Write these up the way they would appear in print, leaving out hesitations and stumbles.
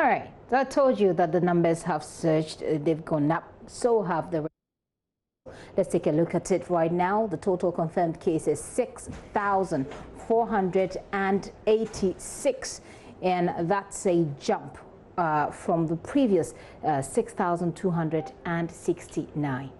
All right, so I told you that the numbers have surged, they've gone up, so have the. Let's take a look at it right now. The total confirmed case is 6,486, and that's a jump from the previous 6,269.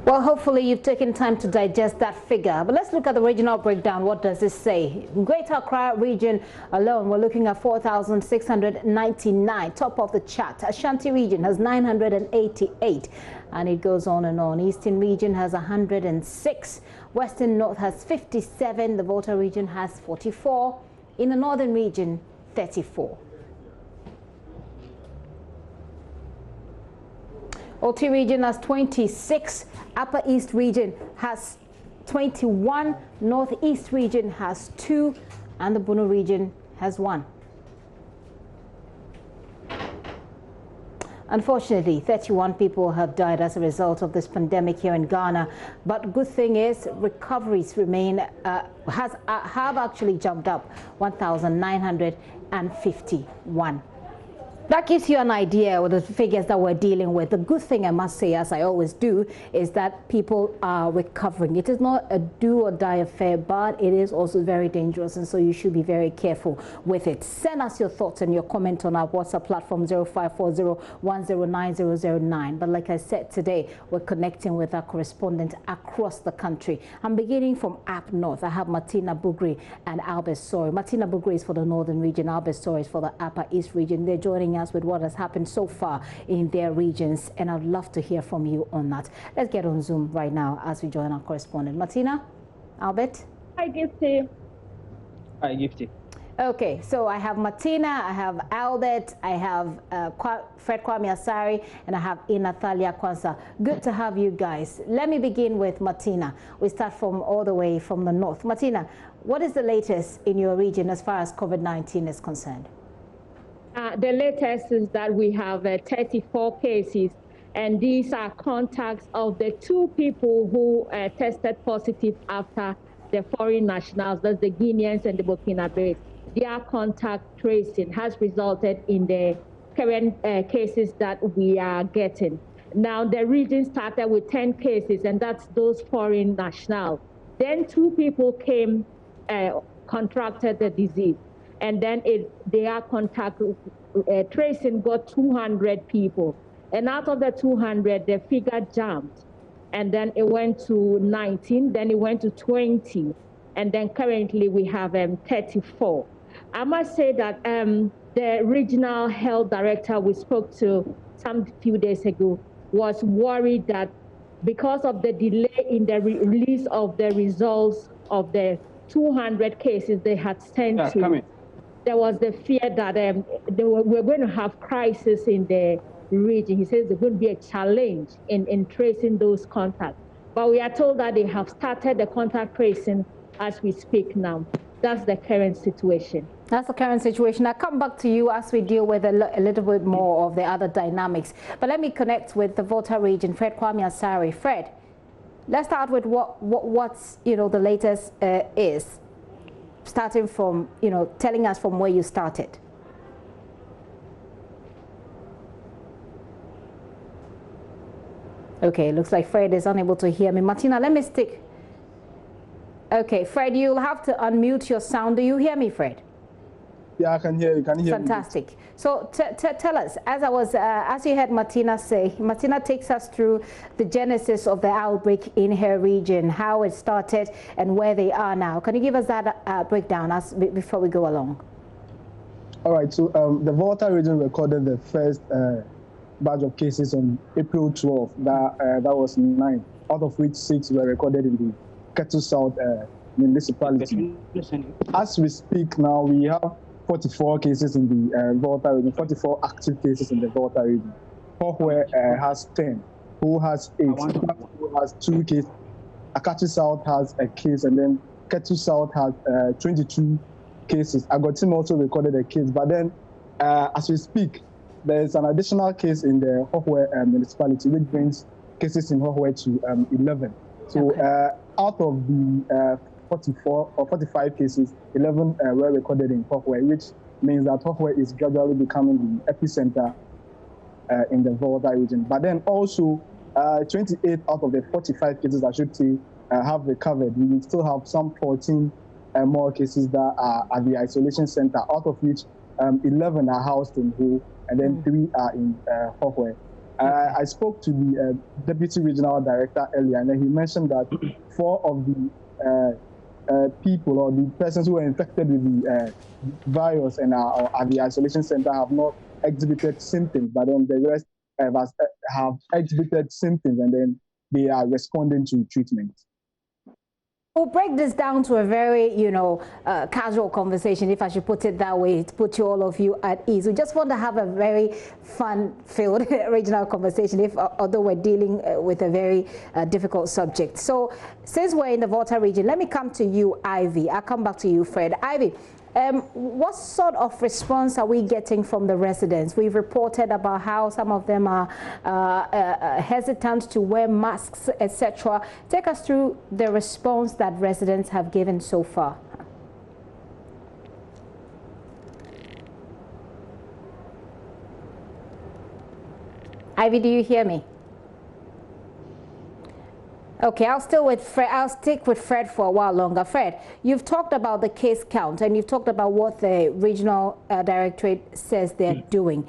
Well, hopefully you've taken time to digest that figure. But let's look at the regional breakdown. What does this say? In Greater Accra region alone, we're looking at 4,699, top of the chart. Ashanti region has 988, and it goes on and on. Eastern region has 106. Western North has 57. The Volta region has 44. In the Northern region, 34. OT region has 26, Upper East region has 21, Northeast region has 2, and the Bono region has 1. Unfortunately, 31 people have died as a result of this pandemic here in Ghana. But good thing is, recoveries remain have actually jumped up 1,951. That gives you an idea of the figures that we're dealing with. The good thing, I must say, as I always do, is that people are recovering. It is not a do or die affair, but it is also very dangerous, and so you should be very careful with it. Send us your thoughts and your comment on our WhatsApp platform 0540-109-009. But like I said today, we're connecting with our correspondent across the country. I'm beginning from up north. I have Martina Bugri and Albert Sori. Martina Bugri is for the northern region, Albert Sori is for the Upper East region. They're joining us with what has happened so far in their regions, and I'd love to hear from you on that. Let's get on Zoom right now as we join our correspondent. Martina, Albert. Hi, Gifty. Hi, Gifty. Okay, so I have Martina, I have Albert, I have Fred Kwame Asari, and I have Nathalia Kwanzaa. Good to have you guys. Let me begin with Martina. We start from all the way from the north. Martina, what is the latest in your region as far as COVID-19 is concerned? The latest is that we have 34 cases, and these are contacts of the 2 people who tested positive after the foreign nationals, that's the Guineans and the Burkinabés. Their contact tracing has resulted in the current cases that we are getting. Now, the region started with 10 cases, and that's those foreign nationals. Then 2 people came, contracted the disease. And then their contact tracing got 200 people. And out of the 200, the figure jumped. And then it went to 19, then it went to 20. And then currently we have 34. I must say that the regional health director we spoke to some few days ago was worried that because of the delay in the release of the results of the 200 cases they had sent to, there was the fear that we're going to have crisis in the region. He says there's going to be a challenge in tracing those contacts. But we are told that they have started the contact tracing as we speak now. That's the current situation. That's the current situation. I'll come back to you as we deal with a little bit more of the other dynamics. But let me connect with the Volta region, Fred Kwame Asari. Fred, let's start with what's the latest is. Starting from, telling us from where you started. Okay, looks like Fred is unable to hear me. Martina, let me stick. Okay, Fred, you'll have to unmute your sound. Do you hear me, Fred? Yeah, I can hear you. Can you hear me? Fantastic. So tell us, as you heard Martina say, Martina takes us through the genesis of the outbreak in her region, how it started and where they are now. Can you give us that breakdown before we go along? All right. So the Volta region recorded the first batch of cases on April 12th. That was 9, out of which 6 were recorded in the Ketu South municipality. As we speak now, we have 44 cases in the Volta region, 44 active cases in the Volta region. Pohwe has 10, who has 8, who has 2 cases. Akachi South has a case, and then Ketu South has 22 cases. Agotim also recorded a case, but then as we speak, there's an additional case in the Hohwe municipality, which brings cases in Hohwe to 11. So out of the 44 or 45 cases, 11 were recorded in Hohwe, which means that Hohwe is gradually becoming the epicenter in the Volta region. But then also 28 out of the 45 cases, I should say, have recovered. We still have some 14 more cases that are at the isolation center, out of which 11 are housed in Ho, and then 3 are in Hohwe. I spoke to the Deputy Regional Director earlier, and he mentioned that 4 of the people or the persons who were infected with the virus and are at the isolation center have not exhibited symptoms, but then the rest have exhibited symptoms, and then they are responding to treatment. We'll break this down to a very, casual conversation, if I should put it that way, to put all of you at ease. We just want to have a very fun-filled regional conversation, although we're dealing with a very difficult subject. So, since we're in the Volta region, let me come to you, Ivy. I'll come back to you, Fred. Ivy, what sort of response are we getting from the residents? We've reported about how some of them are hesitant to wear masks, etc. Take us through the response that residents have given so far. Ivy, do you hear me? Okay, I'll stick with Fred for a while longer. Fred, you've talked about the case count and you've talked about what the regional directorate says they're doing.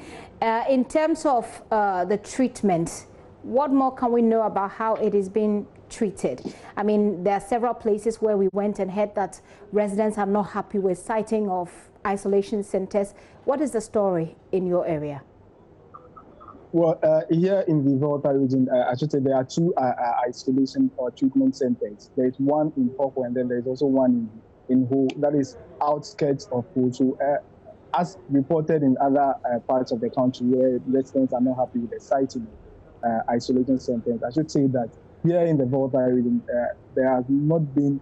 In terms of the treatment, what more can we know about how it is being treated? I mean, there are several places where we went and heard that residents are not happy with siting of isolation centers. What is the story in your area? Well, here in the Volta region, I should say there are 2 isolation or treatment centers. There is one in Hohwe, and then there is also one in Ho, that is outskirts of Ho. So, as reported in other parts of the country where residents are not happy with the siting of isolation centers, I should say that here in the Volta region, there has not been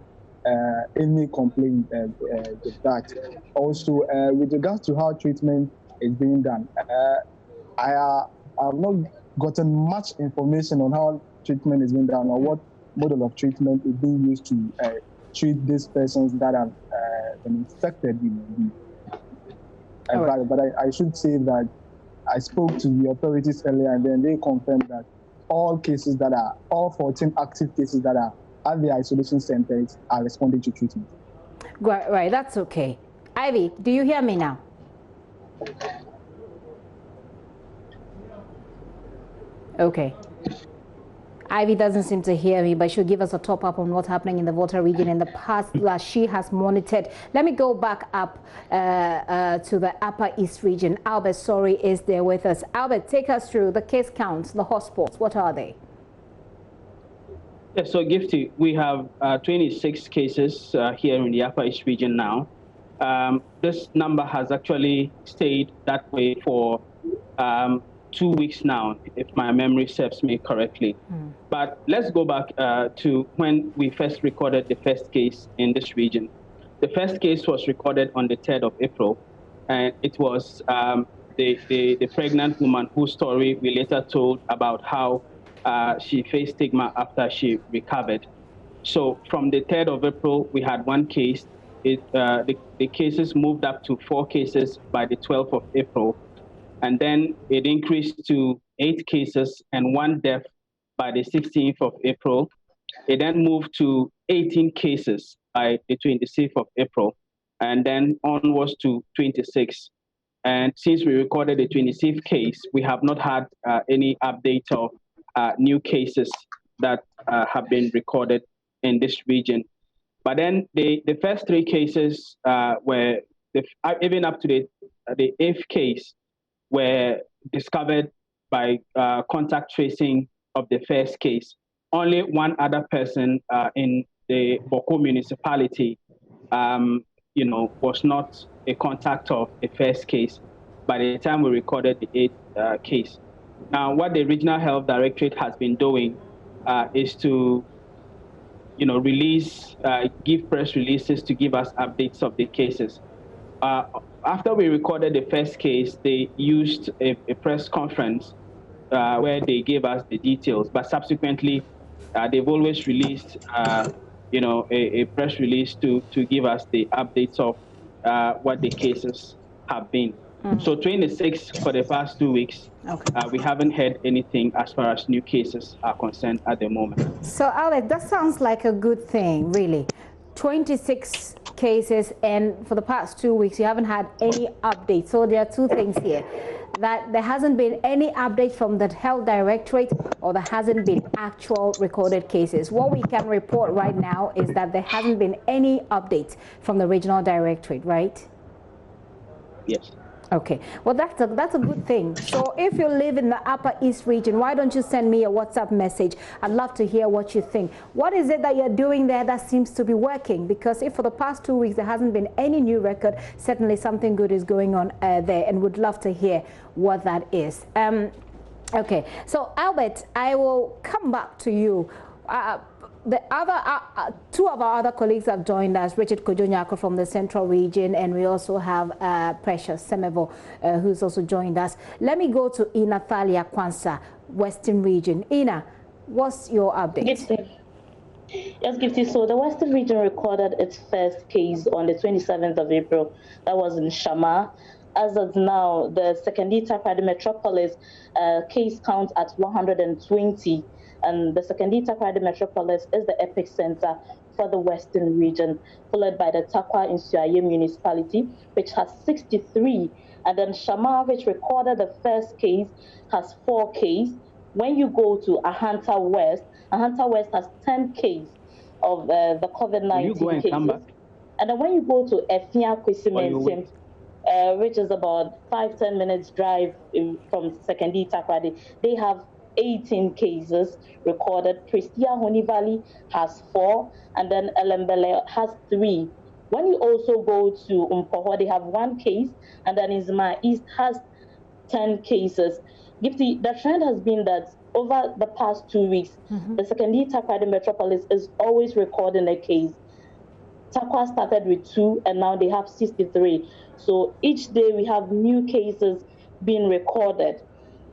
any complaint with that. Also, with regards to how treatment is being done, I have not gotten much information on how treatment is being done or what model of treatment is being used to treat these persons that have been infected with the virus. But I should say that I spoke to the authorities earlier, and then they confirmed that all 14 active cases that are at the isolation centers are responding to treatment. Right, that's okay. Ivy, do you hear me now? Okay. Ivy doesn't seem to hear me, but she'll give us a top up on what's happening in the Volta region in the past that she has monitored. Let me go back up to the Upper East region. Albert Sorry is there with us. Albert, take us through the case counts, the hotspots. What are they? Yes, so Gifty, we have 26 cases here in the Upper East region now. This number has actually stayed that way for 2 weeks now, if my memory serves me correctly. But let's go back to when we first recorded the first case in this region. The first case was recorded on the 3rd of April, and it was the pregnant woman whose story we later told about how she faced stigma after she recovered. So from the 3rd of April, we had 1 case. The cases moved up to 4 cases by the 12th of April. And then it increased to 8 cases and 1 death by the 16th of April. It then moved to 18 cases by the 26th of April, and then onwards to 26. And since we recorded the 26th case, we have not had any update of new cases that have been recorded in this region. But then the first 3 cases were, even up to the 8th case, were discovered by contact tracing of the first case. Only 1 other person in the Boko municipality, was not a contact of the first case by the time we recorded the 8th case. Now, what the Regional Health Directorate has been doing is to, give press releases to give us updates of the cases. after we recorded the first case, they used a press conference where they gave us the details. But subsequently, they've always released, a press release to give us the updates of what the cases have been. So 26 for the past 2 weeks. Okay. We haven't heard anything as far as new cases are concerned at the moment. So, Alex, that sounds like a good thing, really. 26 cases, and for the past 2 weeks, you haven't had any updates. So there are two things here. That there hasn't been any update from the health directorate, or there hasn't been actual recorded cases. What we can report right now is that there hasn't been any updates from the regional directorate, right? Yes. Okay, well, that's a good thing. So if you live in the Upper East region, why don't you send me a WhatsApp message? I'd love to hear what you think. What is it that you're doing there that seems to be working? Because if for the past 2 weeks there hasn't been any new record, certainly something good is going on there, and would love to hear what that is. Okay, so Albert, I will come back to you. The other two of our other colleagues have joined us, Richard Kojonyako from the Central Region, and we also have Precious Semevo, who's also joined us. Let me go to Ina Thalia Kwansa, Western Region. Ina, what's your update? Yes, Gifty. So the Western Region recorded its first case on the 27th of April. That was in Shama. As of now, the Secondita Pride Metropolis case count at 120. And the Secondita Pride Metropolis is the epicenter for the Western Region, followed by the Takwa in Suaye municipality, which has 63. And then Shama, which recorded the first case, has 4 cases. When you go to Ahanta West has 10 cases of the COVID-19 cases. And then when you go to Efia Kwesimensim, which is about 5-10 minutes drive from Secondita Pride, they have 18 cases recorded. Pristia Honey Valley has 4, and then Elembele has 3. When you also go to Umpoho, they have 1 case, and then Izma East has 10 cases. Gifty, the trend has been that over the past 2 weeks, the Secondita Pride Metropolis is always recording a case. Takwa started with 2, and now they have 63. So each day we have new cases being recorded.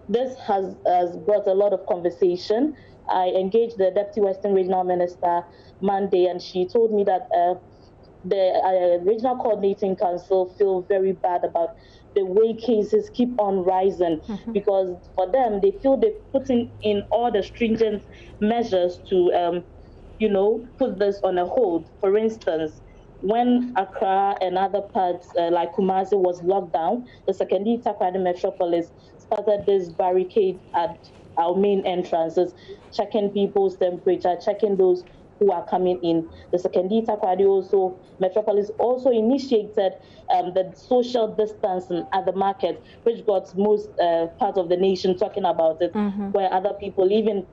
This has brought a lot of conversation. I engaged the Deputy Western Regional Minister Monday, and she told me that the Regional Coordinating Council feel very bad about the way cases keep on rising, because for them, they feel they're putting in all the stringent measures to, put this on a hold. For instance, when Accra and other parts like Kumasi was locked down, the Secondita Pride Metropolis started this barricade at our main entrances, checking people's temperature, checking those who are coming in. The Secondita Pride Metropolis also initiated the social distancing at the market, which got most part of the nation talking about it, where other people even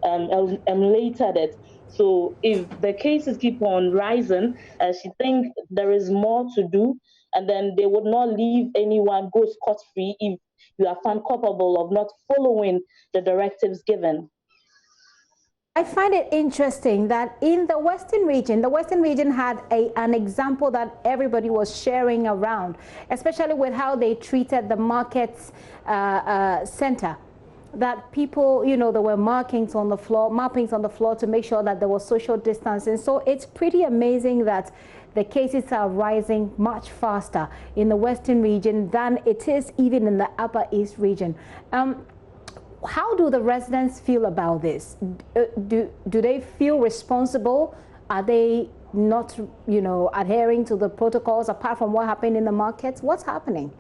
emulated it. So if the cases keep on rising, she thinks there is more to do, and then they would not leave anyone go scot-free if you are found culpable of not following the directives given. I find it interesting that in the Western Region had an example that everybody was sharing around, especially with how they treated the markets center. That people, there were mappings on the floor to make sure that there was social distancing. So it's pretty amazing that the cases are rising much faster in the Western Region than it is even in the Upper East Region. How do the residents feel about this? Do they feel responsible? Are they not, adhering to the protocols apart from what happened in the markets? What's happening?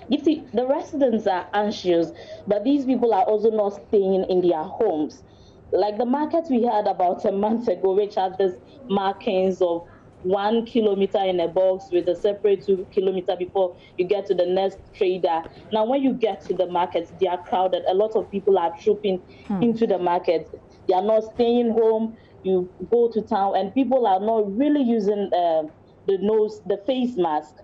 You see, the residents are anxious, but these people are also not staying in their homes. Like the market we had about a month ago, which had this markings of 1 kilometer in a box with a separate 2 kilometer before you get to the next trader. Now, when you get to the markets, they are crowded. A lot of people are trooping into the market. They are not staying home. You go to town, and people are not really using the face mask.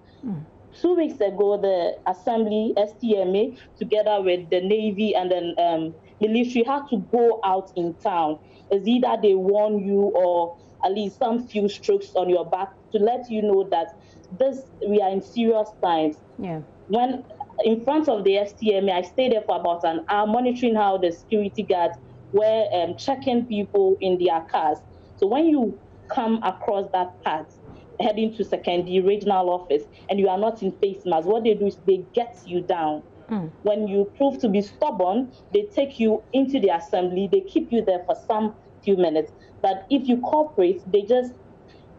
2 weeks ago, the Assembly, STMA, together with the Navy and then military, had to go out in town. It's either they warn you or at least some few strokes on your back to let you know that we are in serious times. Yeah. When in front of the STMA, I stayed there for about an hour monitoring how the security guards were checking people in their cars. So when you come across that path, heading to secondary regional office, and you are not in face mask, what they do is they get you down. When you prove to be stubborn, they take you into the assembly, they keep you there for some few minutes. But if you cooperate, they just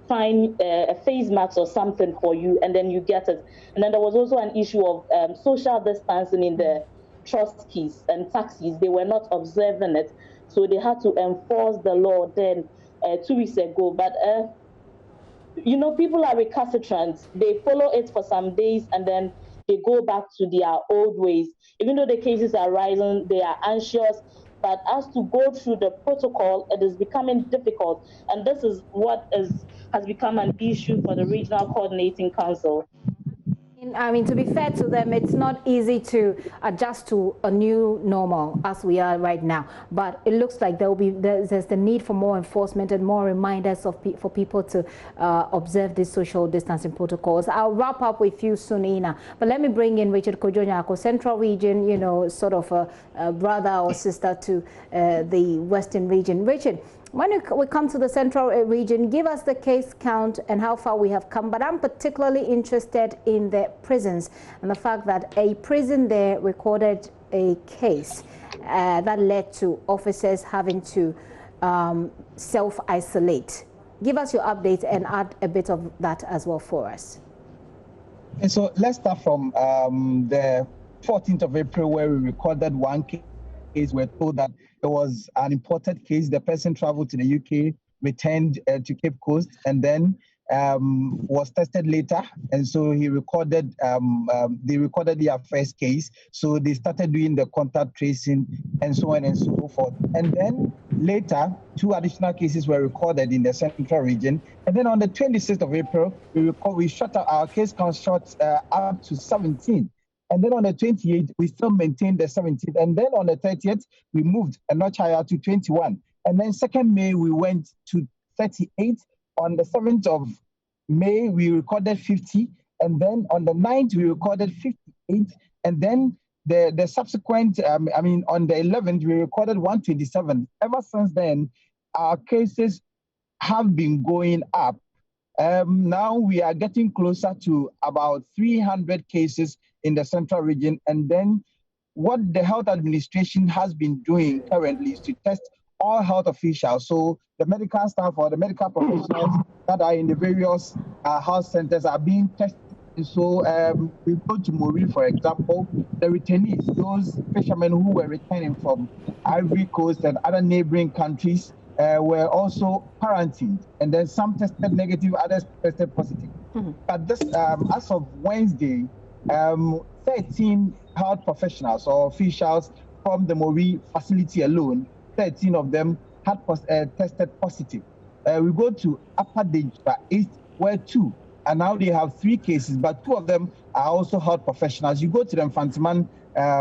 find a face mask or something for you, and then you get it. And then there was also an issue of social distancing in the truckies and taxis. They were not observing it, so they had to enforce the law then 2 weeks ago. But you know, people are recalcitrant. They follow it for some days and then they go back to their old ways. Even though the cases are rising, they are anxious. But as to go through the protocol, it is becoming difficult. And this is what has become an issue for the Regional Coordinating Council. I mean, to be fair to them, it's not easy to adjust to a new normal as we are right now. But it looks like there's the need for more enforcement and more reminders for people to observe these social distancing protocols. I'll wrap up with you soon, Ina. But let me bring in Richard Kojonyako, Central Region, you know, sort of a brother or sister to the Western Region. Richard, when we come to the Central Region, give us the case count and how far we have come. But I'm particularly interested in the prisons and the fact that a prison there recorded a case that led to officers having to self-isolate. Give us your update and add a bit of that as well for us. And so let's start from the 14th of April, where we recorded one case. We're told that it was an imported case. The person traveled to the UK, returned to Cape Coast, and then was tested later. And so he recorded, they recorded their first case. So they started doing the contact tracing and so on and so forth. And then later, 2 additional cases were recorded in the Central Region. And then on the 26th of April, we shut our case count short up to 17. And then on the 28th, we still maintained the 17th. And then on the 30th, we moved a notch higher to 21. And then 2nd May, we went to 38. On the 7th of May, we recorded 50. And then on the 9th, we recorded 58. And then the subsequent, on the 11th, we recorded 127. Ever since then, our cases have been going up. Now we are getting closer to about 300 cases in the Central Region. And then what the health administration has been doing currently is to test all health officials. So the medical staff or the medical professionals that are in the various health centers are being tested. And so we go to Mori, for example, the returnees, those fishermen who were returning from Ivory Coast and other neighboring countries, were also quarantined, and then some tested negative, others tested positive. But this, as of Wednesday, 13 health professionals or officials from the Mori facility alone, 13 of them had tested positive. We go to Upper Dejpa East, where 2, and now they have 3 cases, but 2 of them are also health professionals. You go to the Mfantiman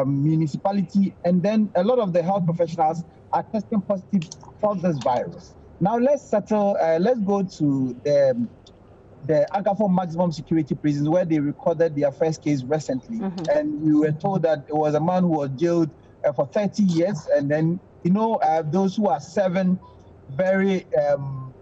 municipality, and then a lot of the health professionals are testing positive for this virus. Now let's go to the Agafo maximum security prisons, where they recorded their first case recently. And we were told that it was a man who was jailed for 30 years. And then, you know, those who are 7 very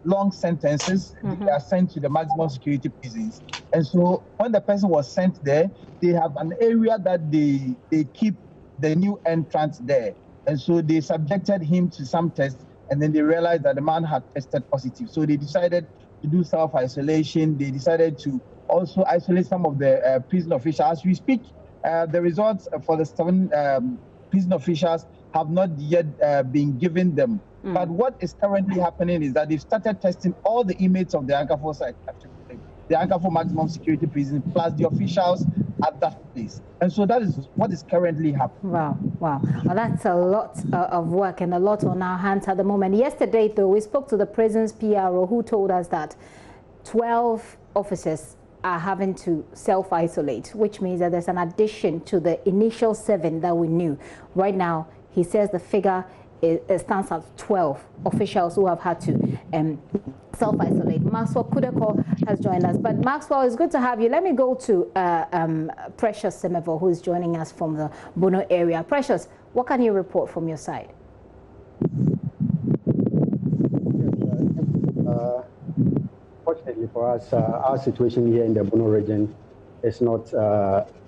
long sentences, they are sent to the maximum security prisons. And so when the person was sent there, they have an area that they keep the new entrants there. And so they subjected him to some tests, and then they realized that the man had tested positive. So they decided to do self-isolation. They decided to also isolate some of the prison officials. As we speak, the results for the 7 prison officials have not yet been given them. But what is currently happening is that they've started testing all the inmates of the Agafo site, the Agafo maximum security prison, plus the officials at that place. And so that is what is currently happening. Wow. Well, that's a lot of work and a lot on our hands at the moment. Yesterday, though, we spoke to the prison's PRO, who told us that 12 officers are having to self-isolate, which means that there's an addition to the initial 7 that we knew. Right now, he says the figure it stands at 12 officials who have had to self-isolate. Maxwell Kudeko has joined us. But Maxwell, it's good to have you. Let me go to Precious Semevo, who is joining us from the Bono area. Precious, what can you report from your side? Fortunately for us, our situation here in the Bono region is not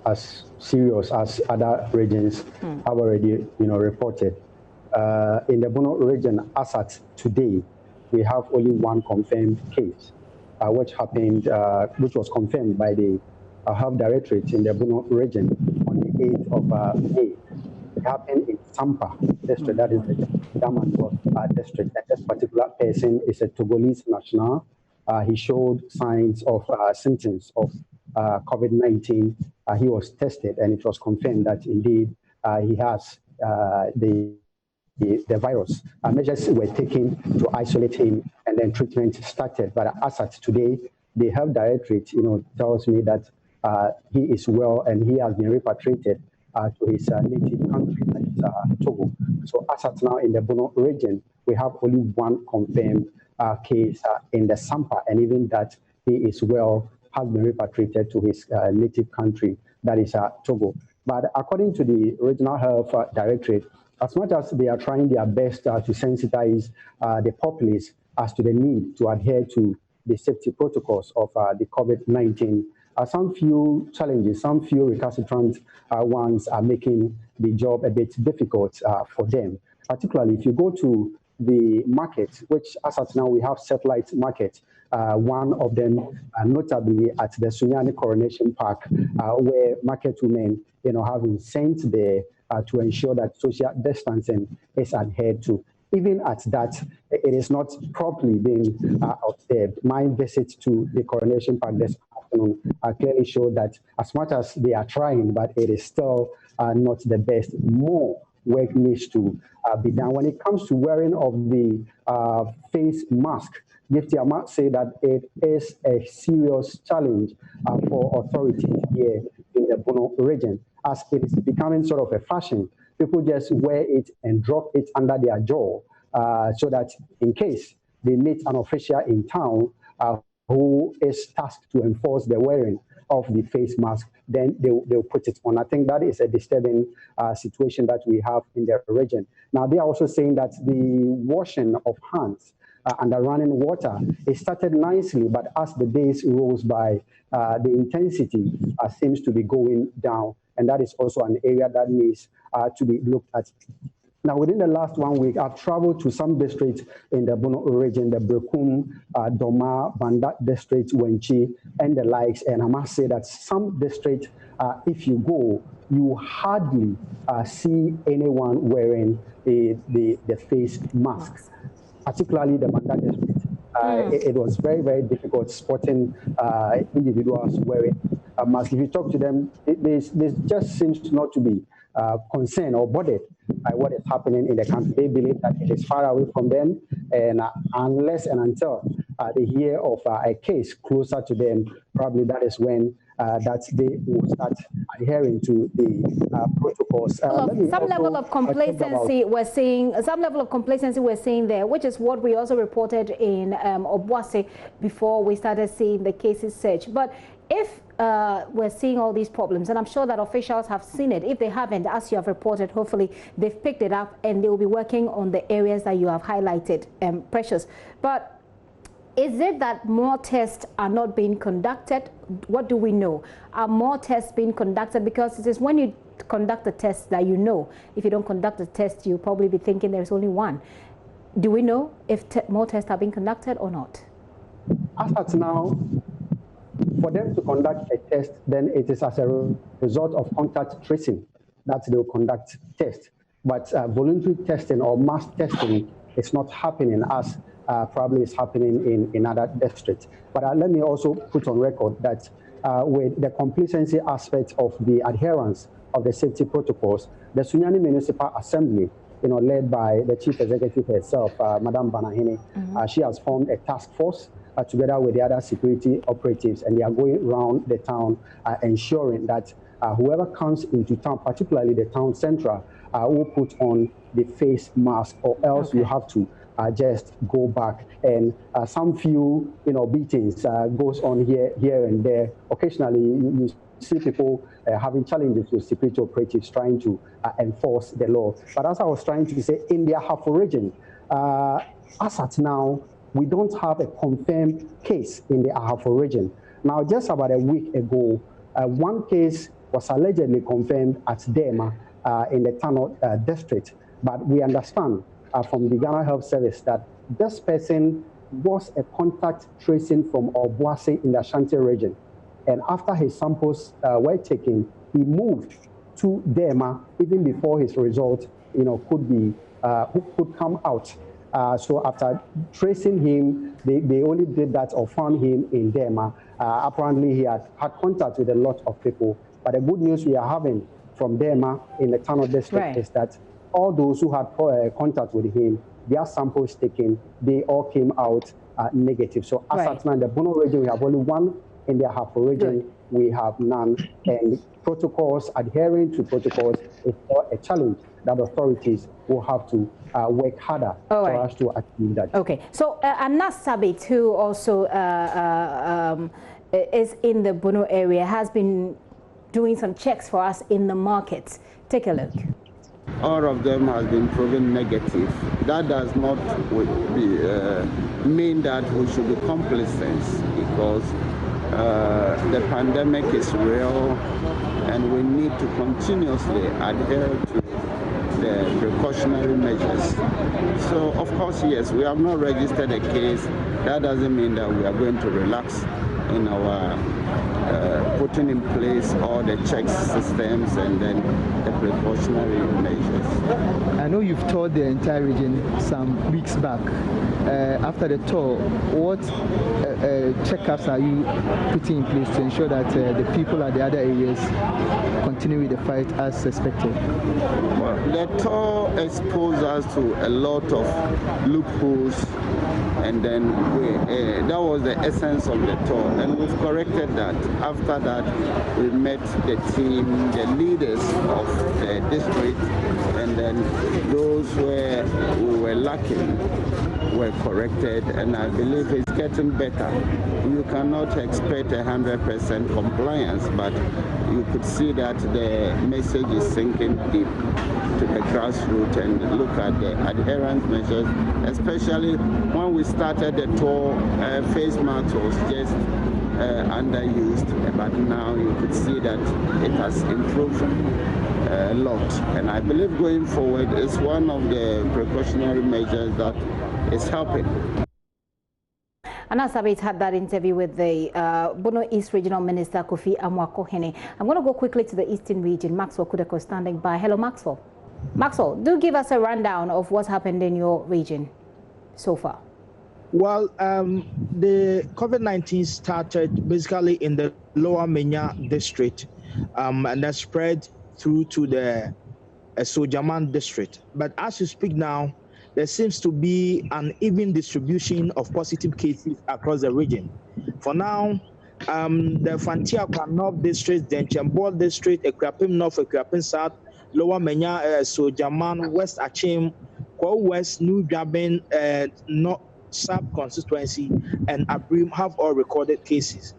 as serious as other regions have already, reported. In the Bono region, as at today, we have only one confirmed case, which was confirmed by the Health Directorate in the Bono region on the 8th of May. It happened in Sampa district, that is the Damanhort district. And this particular person is a Togolese national. He showed signs of symptoms of COVID-19. He was tested, and it was confirmed that indeed he has the virus. Measures were taken to isolate him, and then treatment started. But as at today, the Health Directorate, tells me that he is well and he has been repatriated to his native country, that is Togo. So as at now, in the Bono region, we have only one confirmed case in the Sampa, and even that he is well, has been repatriated to his native country, that is Togo. But according to the Regional Health Directorate, as much as they are trying their best to sensitize the populace as to the need to adhere to the safety protocols of the COVID-19, some few challenges, some few recalcitrant ones are making the job a bit difficult for them. Particularly if you go to the market, which as of now we have satellite market, one of them notably at the Sunyani Coronation Park, where market women, have been sent there to ensure that social distancing is adhered to. Even at that, it is not properly being observed. My visit to the Coronation Park this afternoon clearly showed that as much as they are trying, but it is still not the best. More work needs to be done. When it comes to wearing of the face mask, Gifty, I must say that it is a serious challenge for authorities here in the Bono region, as it is becoming sort of a fashion. People just wear it and drop it under their jaw so that in case they meet an official in town who is tasked to enforce the wearing of the face mask, then they'll put it on. I think that is a disturbing situation that we have in the region. Now, they are also saying that the washing of hands under running water, it started nicely, but as the days rolls by, the intensity seems to be going down. And that is also an area that needs to be looked at. Now, within the last 1 week, I've traveled to some districts in the Bono region, the Brekum, Doma, Banda district, Wenchi, and the likes. And I must say that some districts, if you go, you hardly see anyone wearing the face masks, particularly the Banda district. It was very, very difficult spotting individuals wearing a mask. If you talk to them, they just seems not to be concerned or bothered by what is happening in the country. They believe that it is far away from them, and unless and until they hear of a case closer to them, probably that is when that they will start adhering to the protocols. Some level of complacency we're seeing. Some level of complacency we're seeing there, which is what we also reported in Obuasi before we started seeing the cases surge. But if we're seeing all these problems, and I'm sure that officials have seen it. If they haven't, as you have reported, hopefully they've picked it up and they will be working on the areas that you have highlighted, Precious. But is it that more tests are not being conducted? What do we know? Are more tests being conducted? Because it is when you conduct a test that you know. If you don't conduct a test, you'll probably be thinking there's only one. Do we know if more tests are being conducted or not? As of now, for them to conduct a test, then it is as a result of contact tracing that they will conduct tests. But voluntary testing or mass testing is not happening as probably is happening in other districts. But let me also put on record that with the complacency aspect of the adherence of the safety protocols, the Sunyani Municipal Assembly, led by the Chief Executive herself, Madam Banahini, she has formed a task force together with the other security operatives, and they are going around the town ensuring that whoever comes into town, particularly the town central, will put on the face mask, or else you have to just go back. And some few, beatings goes on here and there. Occasionally, you see people having challenges with security operatives trying to enforce the law. But as I was trying to say, in the Ahafo region, as at now, we don't have a confirmed case in the Ahafo region. Now, just about a week ago, one case was allegedly confirmed at Dema in the Tano district. But we understand from the Ghana Health Service that this person was a contact tracing from Obuasi in the Ashanti region. And after his samples were taken, he moved to Dema even before his result, could come out. So after tracing him, they only did that or found him in Dema. Apparently, he had contact with a lot of people. But the good news we are having from Dema in the Tano district is that all those who had contact with him, their samples taken, they all came out negative. So as at now, in the Bono region, we have only one. In the Ahafo region, we have none. And protocols, adhering to protocols is a challenge that authorities will have to work harder for us to achieve that. Okay. So Anas Sabit, who also is in the Bono area, has been doing some checks for us in the markets. Take a look. All of them has been proven negative. That does not mean that we should be complacent, because the pandemic is real and we need to continuously adhere to the precautionary measures. So, of course, yes, we have not registered a case. That doesn't mean that we are going to relax in our putting in place all the check systems and then the precautionary measures. I know you've toured the entire region some weeks back. After the tour, what checkups are you putting in place to ensure that the people at the other areas continue with the fight as expected? Well, the tour exposed us to a lot of loopholes, and then that was the essence of the tour, and we've corrected that. After that, we met the team, the leaders of the district, and then those where we were lacking were corrected, and I believe it's getting better. You cannot expect 100% compliance, but you could see that the message is sinking deep to the grassroots, and look at the adherence measures, especially when we started the tour, face mask was just underused, but now you could see that it has improved a lot. And I believe going forward is one of the precautionary measures that is helping. Anas Sabit had that interview with the Bono East Regional Minister Kofi Amwakohene. I'm going to go quickly to the Eastern region. Maxwell Kudeko standing by. Hello, Maxwell. Maxwell, do give us a rundown of what's happened in your region so far. Well, the COVID-19 started basically in the Lower Menya district, and that spread through to the Sojaman district. But as you speak now, there seems to be an even distribution of positive cases across the region. For now, the Fantiakwa North district, the Nchembol district, Ekrapim North, Ekrapim South, Lower Menya, Sojaman, West Achim, Kwa West, New Jabin, North sub-constituency, and Abrim have all recorded cases.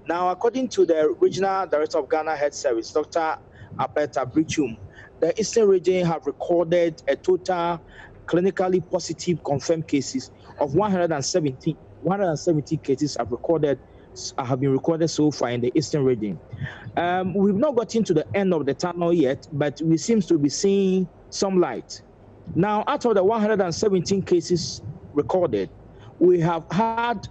Now, according to the Regional Director of Ghana Health Service, Dr. Apeta Brichum, the Eastern region have recorded a total clinically positive confirmed cases of 170. 170 cases have been recorded so far in the Eastern region. We've not gotten to the end of the tunnel yet, but we seem to be seeing some light. Now, out of the 117 cases recorded, we have had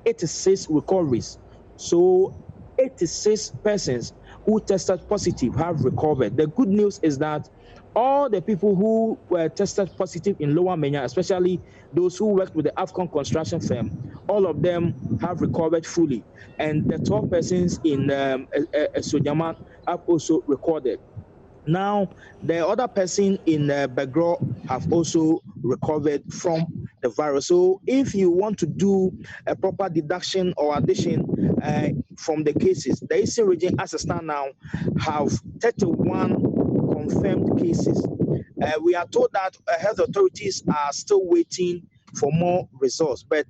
86 recoveries. So 86 persons who tested positive have recovered. The good news is that all the people who were tested positive in Lower Menya, especially those who worked with the Afcon construction firm, all of them have recovered fully. And the 12 persons in Sojaman have also recorded. Now, the other person in Begro have also recovered from the virus. So if you want to do a proper deduction or addition from the cases, the Eastern region as a stand now have 31 confirmed cases. We are told that health authorities are still waiting for more results, but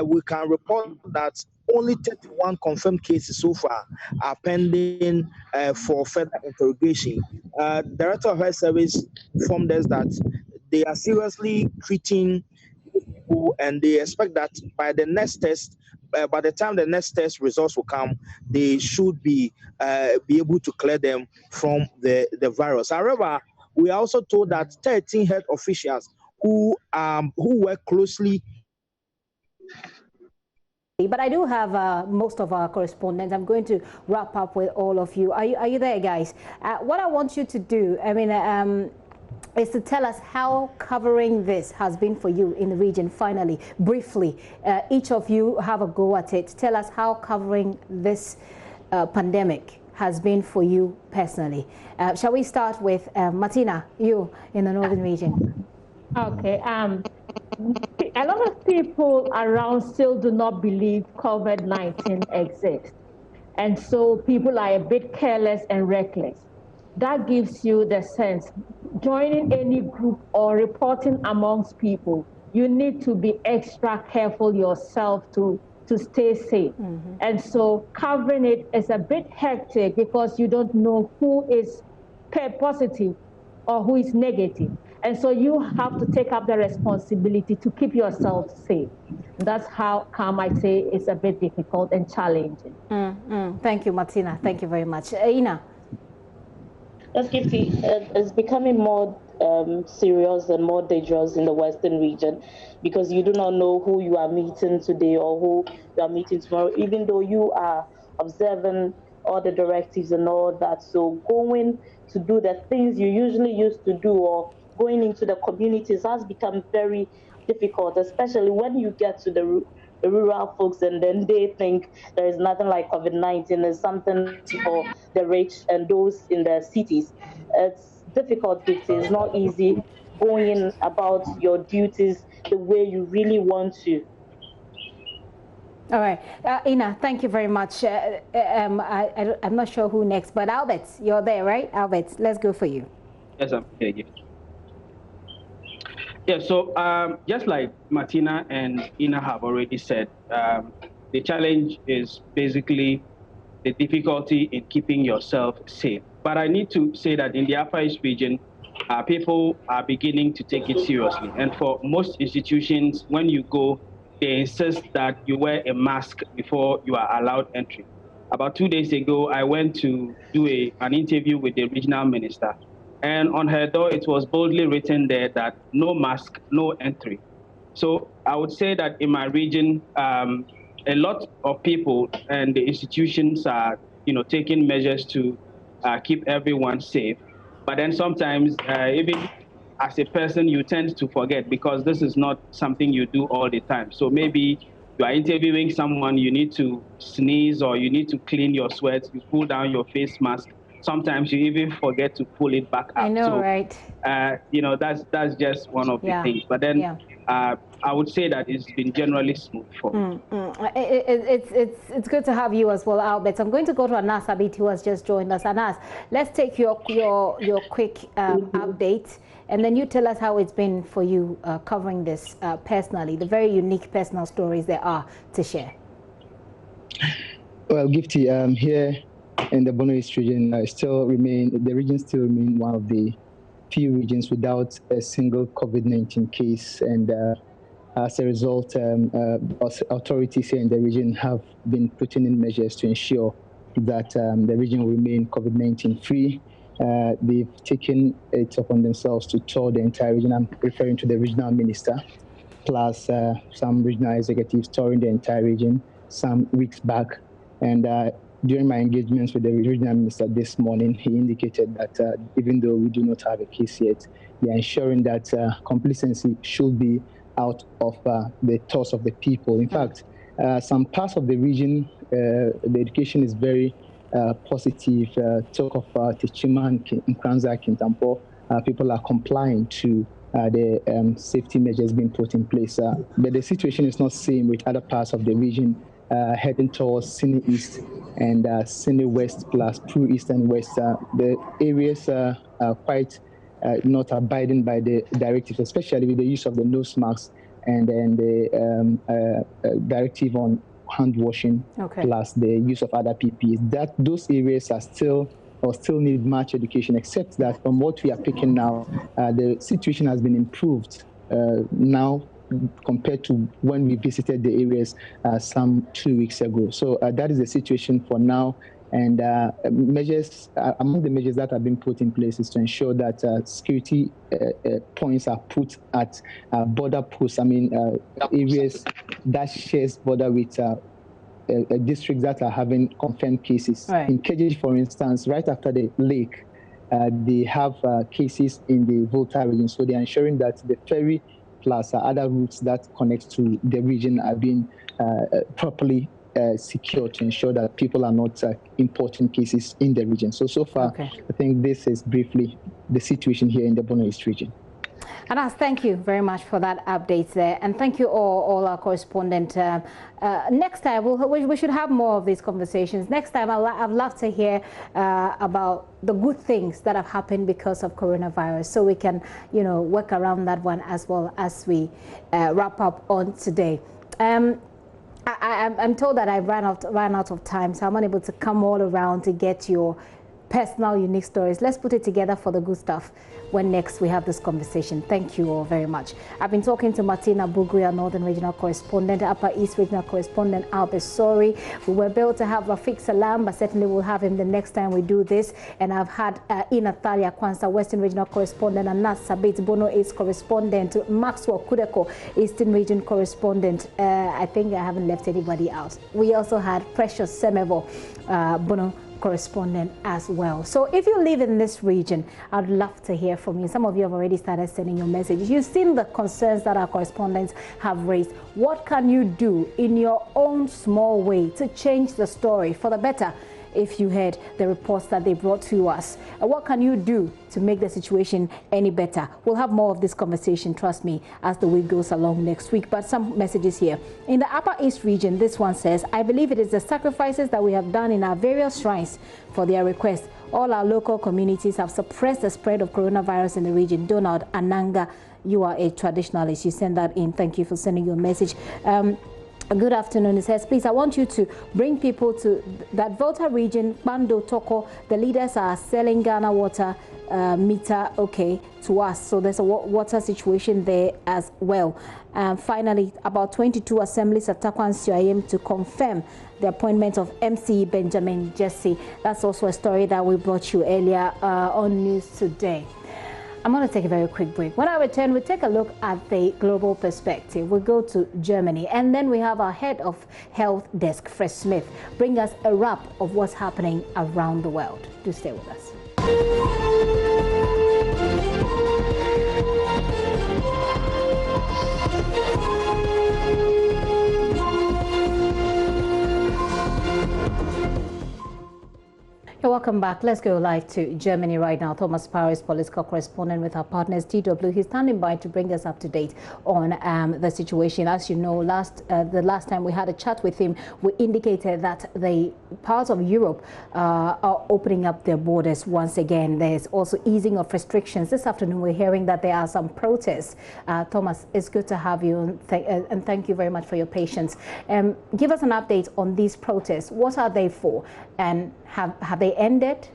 we can report that only 31 confirmed cases so far are pending for further interrogation. Director of Health Service informed us that they are seriously treating people and they expect that by the next test, by the time the next test results will come, they should be able to clear them from the virus. However, we are also told that 13 health officials who work closely. But I do have most of our correspondents. I'm going to wrap up with all of you. Are you there, guys? What I want you to do, is to tell us how covering this has been for you in the region. Finally, briefly, each of you have a go at it. Tell us how covering this pandemic has been for you personally. Shall we start with Martina, you in the northern region? Okay. A lot of people around still do not believe COVID-19 exists. And so people are a bit careless and reckless. That gives you the sense, joining any group or reporting amongst people, you need to be extra careful yourself to stay safe. Mm-hmm. And so covering it is a bit hectic because you don't know who is positive or who is negative. And so you have to take up the responsibility to keep yourself safe. That's how come I say it's a bit difficult and challenging. Thank you, Martina. Thank you very much. Ina? Yes, Gifty, it's becoming more serious and more dangerous in the Western region because you do not know who you are meeting today or who you are meeting tomorrow, even though you are observing all the directives and all that. So going to do the things you usually used to do or going into the communities has become very difficult, especially when you get to the rural folks and then they think there is nothing like COVID-19, is something for the rich and those in the cities. It's difficult, it's not easy going about your duties the way you really want to. All right, Ina, thank you very much. I'm not sure who next, but Albert, you're there, right? Albert, let's go for you. Yes, I'm here. Yeah, so just like Martina and Ina have already said, the challenge is basically the difficulty in keeping yourself safe. But I need to say that in the Upper East region, people are beginning to take it seriously. And for most institutions, when you go, they insist that you wear a mask before you are allowed entry. About 2 days ago, I went to do an interview with the regional minister. And on her door, it was boldly written there that no mask, no entry. So I would say that in my region, a lot of people and the institutions are, taking measures to keep everyone safe. But then sometimes, even as a person, you tend to forget because this is not something you do all the time. So maybe you are interviewing someone, you need to sneeze or you need to clean your sweat, you pull down your face mask. Sometimes you even forget to pull it back up. I know, so, right? That's just one of the things. But then I would say that it's been generally smooth for me. It's good to have you as well, Albert. I'm going to go to Anas Abid, who has just joined us. Anas, let's take your quick update, and then you tell us how it's been for you covering this personally, the very unique personal stories there are to share. Well, Gifty, here in the Bono East region, the region still remain one of the few regions without a single COVID-19 case, and as a result, authorities here in the region have been putting in measures to ensure that the region will remain COVID-19 free. They've taken it upon themselves to tour the entire region. I'm referring to the regional minister, plus some regional executives touring the entire region some weeks back. And during my engagements with the regional minister this morning, he indicated that even though we do not have a case yet, they are ensuring that complacency should be out of the thoughts of the people. In fact, some parts of the region, the education is very positive. Talk of Tichima and Nkranza, Kintampo, people are complying to the safety measures being put in place. But the situation is not the same with other parts of the region, heading towards Sydney East and Sydney West plus Peru East and West. The areas are quite not abiding by the directives, especially with the use of the nose masks and then the directive on hand washing, plus the use of other PPEs. Those areas are still need much education, except that from what we are picking now, the situation has been improved now compared to when we visited the areas some 2 weeks ago. So that is the situation for now. And measures, among the measures that have been put in place is to ensure that security points are put at border posts, areas that shares border with districts that are having confirmed cases. Right. In Keji, for instance, right after the lake, they have cases in the Volta region. So they're ensuring that the ferry plus other routes that connect to the region are being properly secure to ensure that people are not importing cases in the region. So far, I think this is briefly the situation here in the Bono East region. Anas, thank you very much for that update there, and thank you all our correspondent. Next time we should have more of these conversations. Next time I'd love to hear about the good things that have happened because of coronavirus, so we can work around that one as well as we wrap up on today. I'm told that I ran out of time, so I'm unable to come all around to get your personal, unique stories. Let's put it together for the good stuff when next we have this conversation. Thank you all very much. I've been talking to Martina Buguya, Northern Regional Correspondent, Upper East Regional Correspondent, Albert Sori. We were able to have Rafiq Salam, but certainly we'll have him the next time we do this. And I've had Inathalia Kwanza, Western Regional Correspondent, and Nat Sabit, Bono East Correspondent, Maxwell Kudeko, Eastern Region Correspondent. I think I haven't left anybody out. We also had Precious Semevo, Bono correspondent as well. So if you live in this region, I'd love to hear from you. Some of you have already started sending your messages. You've seen the concerns that our correspondents have raised. What can you do in your own small way to change the story for the better? If you heard the reports that they brought to us, what can you do to make the situation any better? We'll have more of this conversation, trust me, as the week goes along next week. But some messages here. In the Upper East region, this one says, I believe it is the sacrifices that we have done in our various shrines for their request. All our local communities have suppressed the spread of coronavirus in the region. Donald Ananga, you are a traditionalist. You send that in. Thank you for sending your message. Good afternoon. It says, please, I want you to bring people to that Volta region, Bando, Toko. The leaders are selling Ghana water meter, to us. So there's a water situation there as well. Finally, about 22 assemblies at Takwan CIM to confirm the appointment of MC Benjamin Jesse. That's also a story that we brought you earlier on News Today. I'm going to take a very quick break. When I return, we'll take a look at the global perspective. We'll go to Germany, and then we have our head of health desk, Fred Smith, bring us a wrap of what's happening around the world. Do stay with us. Welcome back. Let's go live to Germany right now. Thomas Power is political correspondent with our partners TW. He's standing by to bring us up to date on the situation. As you know, the last time we had a chat with him, we indicated that the parts of Europe are opening up their borders once again. There's also easing of restrictions. This afternoon, we're hearing that there are some protests. Thomas, it's good to have you, and thank you very much for your patience. Give us an update on these protests. What are they for, and have they ended?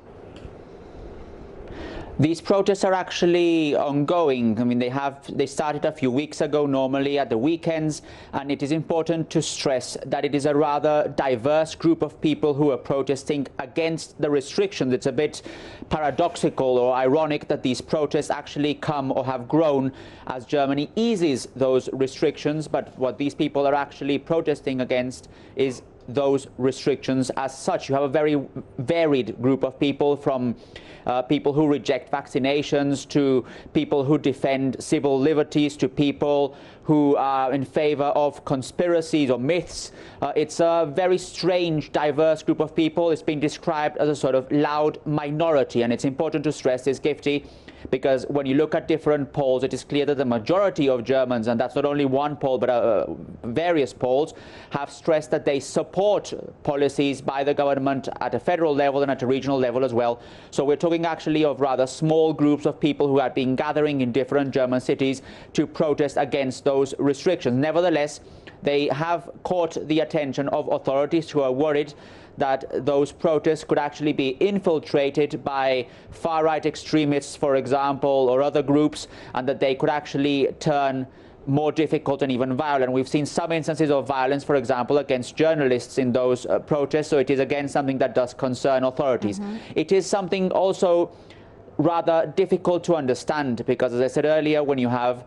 These protests are actually ongoing. I mean, they started a few weeks ago, normally at the weekends, and it is important to stress that it is a rather diverse group of people who are protesting against the restrictions. It's a bit paradoxical or ironic that these protests actually come or have grown as Germany eases those restrictions, but what these people are actually protesting against is those restrictions as such. You have a very varied group of people, from people who reject vaccinations to people who defend civil liberties to people who are in favor of conspiracies or myths. It's a very strange, diverse group of people. It's been described as a sort of loud minority, and it's important to stress this, Gifty, because when you look at different polls, it is clear that the majority of Germans, and that's not only one poll, but various polls, have stressed that they support policies by the government at a federal level and at a regional level as well. So we're talking actually of rather small groups of people who have been gathering in different German cities to protest against those restrictions. Nevertheless, they have caught the attention of authorities who are worried that those protests could actually be infiltrated by far-right extremists, for example, or other groups, and that they could actually turn more difficult and even violent. We've seen some instances of violence, for example, against journalists in those protests, so it is again something that does concern authorities. It is something also rather difficult to understand because, as I said earlier, when you have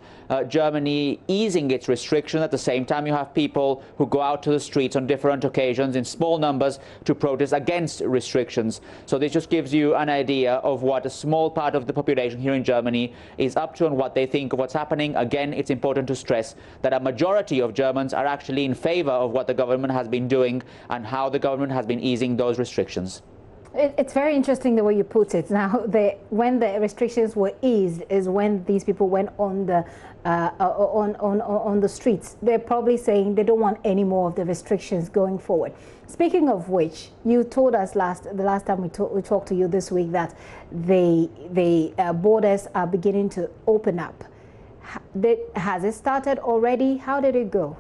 Germany easing its restrictions, at the same time you have people who go out to the streets on different occasions in small numbers to protest against restrictions. So this just gives you an idea of what a small part of the population here in Germany is up to and what they think of what's happening. Again, it's important to stress that a majority of Germans are actually in favor of what the government has been doing and how the government has been easing those restrictions. It's very interesting the way you put it. Now, when the restrictions were eased is when these people went on the streets. They're probably saying they don't want any more of the restrictions going forward. Speaking of which, you told us the last time we talked to you this week that the borders are beginning to open up. Has it started already? How did it go?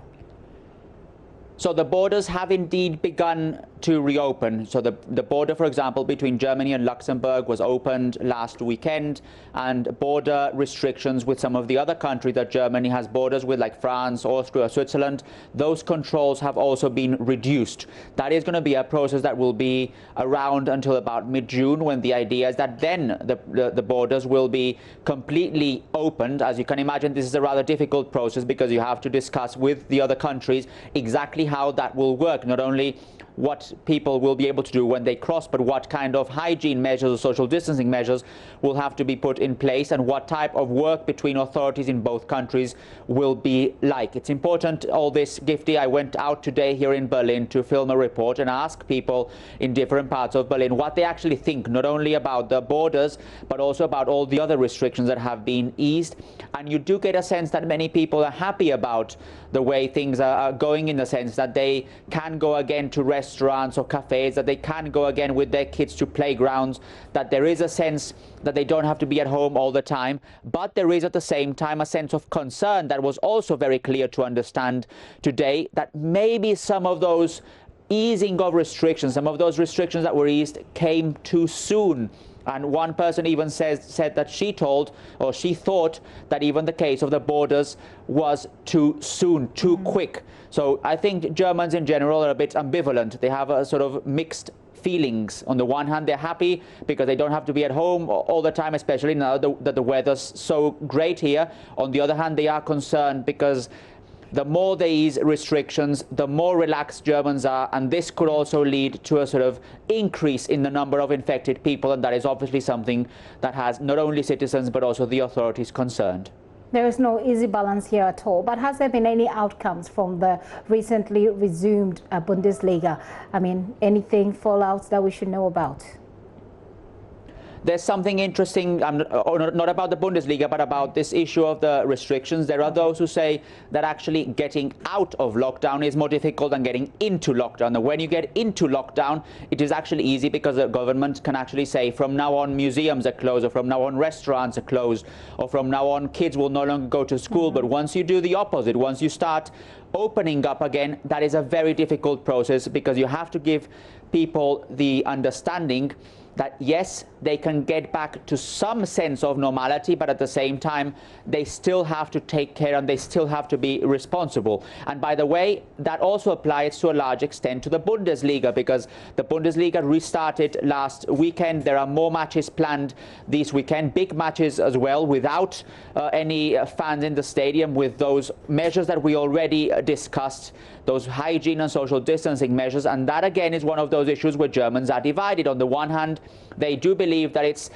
So the borders have indeed begun to reopen. So the border, for example, between Germany and Luxembourg was opened last weekend, and border restrictions with some of the other countries that Germany has borders with, like France, Austria, Switzerland, those controls have also been reduced. That is going to be a process that will be around until about mid-June, when the idea is that then the borders will be completely opened. As you can imagine, this is a rather difficult process because you have to discuss with the other countries exactly how that will work, not only what people will be able to do when they cross, but what kind of hygiene measures or social distancing measures will have to be put in place, and what type of work between authorities in both countries will be like. It's important, all this, Gifty. I went out today here in Berlin to film a report and ask people in different parts of Berlin what they actually think, not only about the borders, but also about all the other restrictions that have been eased. And you do get a sense that many people are happy about the way things are going, in the sense that they can go again to restaurants or cafes, that they can go again with their kids to playgrounds, that there is a sense that they don't have to be at home all the time. But there is at the same time a sense of concern that was also very clear to understand today, that maybe some of those easing of restrictions, some of those restrictions that were eased came too soon. And one person even said that she thought that even the case of the borders was too soon, too quick. So I think Germans in general are a bit ambivalent. They have a sort of mixed feelings. On the one hand, they're happy because they don't have to be at home all the time, especially now that the weather's so great here. On the other hand, they are concerned because the more they ease restrictions, the more relaxed Germans are, and this could also lead to a sort of increase in the number of infected people, and that is obviously something that has not only citizens but also the authorities concerned. There is no easy balance here at all, but has there been any outcomes from the recently resumed Bundesliga? I mean, anything fallouts that we should know about? There's something interesting, not about the Bundesliga, but about this issue of the restrictions. There are those who say that actually getting out of lockdown is more difficult than getting into lockdown. And when you get into lockdown, it is actually easy because the government can actually say from now on museums are closed, or from now on restaurants are closed, or from now on kids will no longer go to school. But once you do the opposite, once you start opening up again, that is a very difficult process, because you have to give people the understanding that yes, they can get back to some sense of normality, but at the same time, they still have to take care and they still have to be responsible. And by the way, that also applies to a large extent to the Bundesliga, because the Bundesliga restarted last weekend. There are more matches planned this weekend, big matches as well, without any fans in the stadium, with those measures that we already discussed those hygiene and social distancing measures. And that again is one of those issues where Germans are divided. On the one hand, they do believe that it's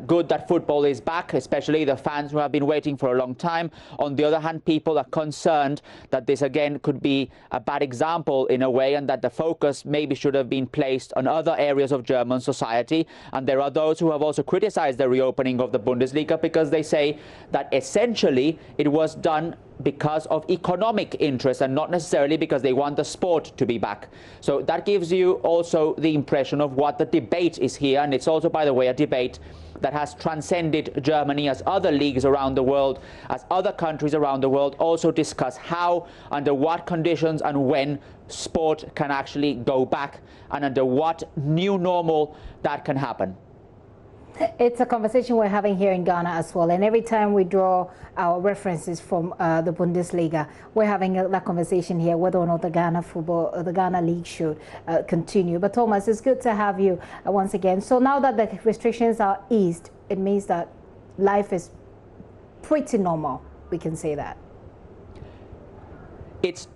good that football is back, especially the fans who have been waiting for a long time. On the other hand, people are concerned that this again could be a bad example in a way, and that the focus maybe should have been placed on other areas of German society. And there are those who have also criticized the reopening of the Bundesliga because they say that essentially it was done because of economic interest and not necessarily because they want the sport to be back. So that gives you also the impression of what the debate is here. And it's also, by the way, a debate that has transcended Germany, as other leagues around the world, as other countries around the world also discuss how, under what conditions and when sport can actually go back, and under what new normal that can happen. It's a conversation we're having here in Ghana as well, and every time we draw our references from the Bundesliga, we're having that conversation here whether or not the Ghana football, the Ghana league should continue. But Thomas, it's good to have you once again. So now that the restrictions are eased, it means that life is pretty normal. We can say that. It's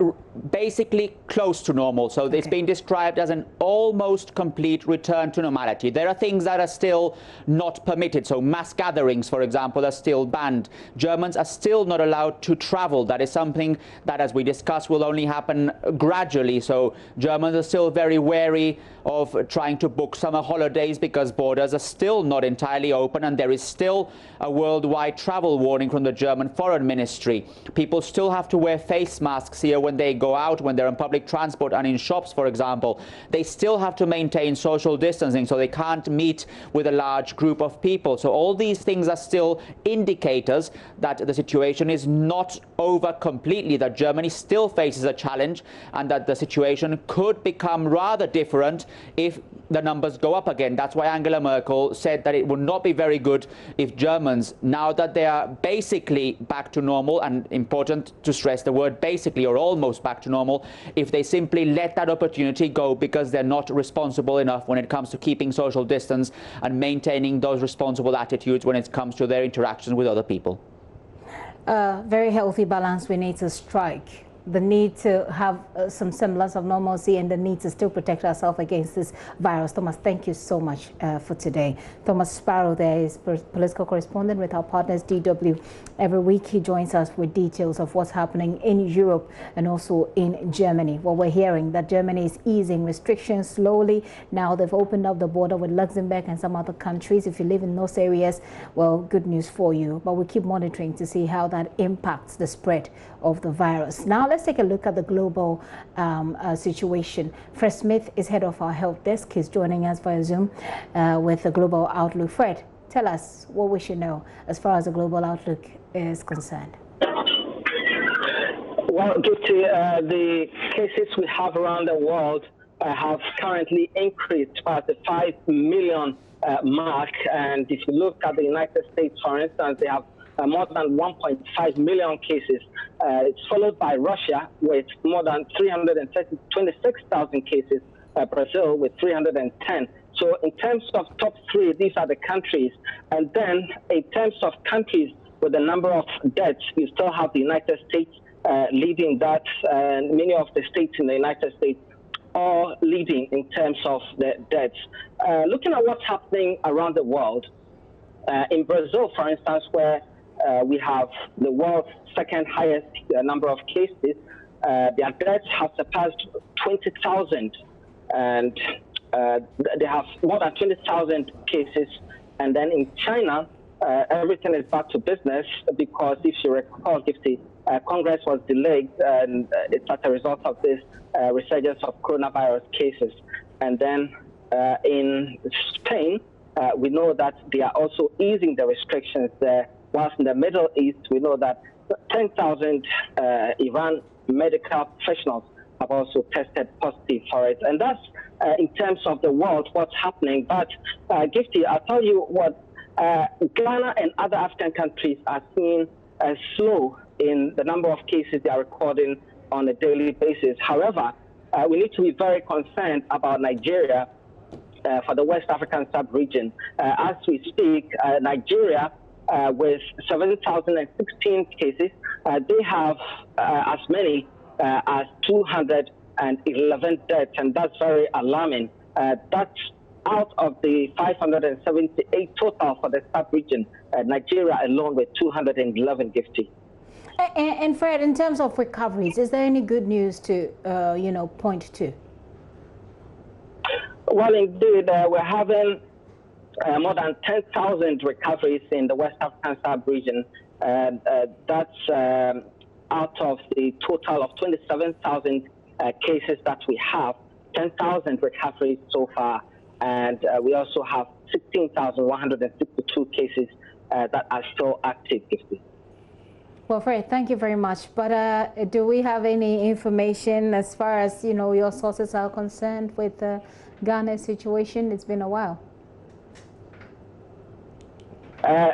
basically close to normal. So it's been described as an almost complete return to normality. There are things that are still not permitted. So mass gatherings, for example, are still banned. Germans are still not allowed to travel. That is something that, as we discussed, will only happen gradually. So Germans are still very wary of trying to book summer holidays because borders are still not entirely open, and there is still a worldwide travel warning from the German Foreign Ministry. People still have to wear face masks here when they go out, when they're on public transport and in shops, for example. They still have to maintain social distancing, so they can't meet with a large group of people. So all these things are still indicators that the situation is not over completely, that Germany still faces a challenge, and that the situation could become rather different if the numbers go up again. That's why Angela Merkel said that it would not be very good if Germans, now that they are basically back to normal, and important to stress the word basically or almost back to normal, if they simply let that opportunity go because they're not responsible enough when it comes to keeping social distance and maintaining those responsible attitudes when it comes to their interactions with other people. Very healthy balance we need to strike. The need to have some semblance of normalcy and the need to still protect ourselves against this virus. Thomas, thank you so much for today. Thomas Sparrow there is political correspondent with our partners DW. Every week he joins us with details of what's happening in Europe and also in Germany. Well, we're hearing that Germany is easing restrictions slowly. Now they've opened up the border with Luxembourg and some other countries. If you live in those areas, well, good news for you. But we keep monitoring to see how that impacts the spread of the virus. Now let's take a look at the global situation. Fred Smith is head of our help desk. He's joining us via Zoom with the global outlook. Fred, tell us what we should know as far as the global outlook is concerned. Well, the cases we have around the world have currently increased past the 5 million mark. And if you look at the United States, for instance, they have more than 1.5 million cases. It's followed by Russia with more than 326,000 cases, Brazil with 310. So in terms of top three, these are the countries. And then in terms of countries with the number of deaths, you still have the United States leading that, and many of the states in the United States are leading in terms of the deaths. Looking at what's happening around the world, in Brazil, for instance, where we have the world's second highest number of cases, their deaths have surpassed 20,000, and they have more than 20,000 cases. And then in China, everything is back to business because, if you recall, if the Congress was delayed, and it's as a result of this resurgence of coronavirus cases. And then in Spain, we know that they are also easing the restrictions there. Whilst in the Middle East, we know that 10,000 Iran medical professionals have also tested positive for it. And that's in terms of the world, what's happening. But Gifty, I'll tell you what, Ghana and other African countries are seeing slow in the number of cases they are recording on a daily basis. However, we need to be very concerned about Nigeria for the West African sub-region. As we speak, Nigeria, with 7,016 cases, they have as many as 211 deaths, and that's very alarming. That's out of the 578 total for the sub-region. Nigeria alone with 211, Gifty. And Fred, in terms of recoveries, is there any good news to, point to? Well, indeed, we're having more than 10,000 recoveries in the West African sub-region. That's out of the total of 27,000 cases that we have, 10,000 recoveries so far. And we also have 16,162 cases that are still active. Well, Fred, thank you very much. But do we have any information as far as, your sources are concerned with Ghana's situation? It's been a while.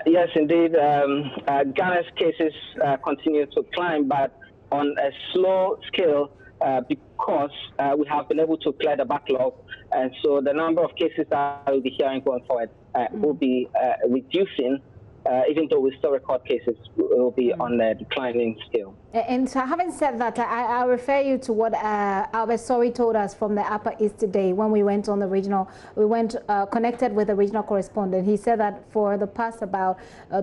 Yes, indeed. Ghana's cases continue to climb, but on a slow scale because we have been able to clear the backlog. And so the number of cases that we'll be hearing going forward will be reducing. Even though we still record cases, will be on a declining scale. And so having said that, I refer you to what Albert Sori told us from the Upper East today when we went on the regional, connected with the regional correspondent. He said that for the past about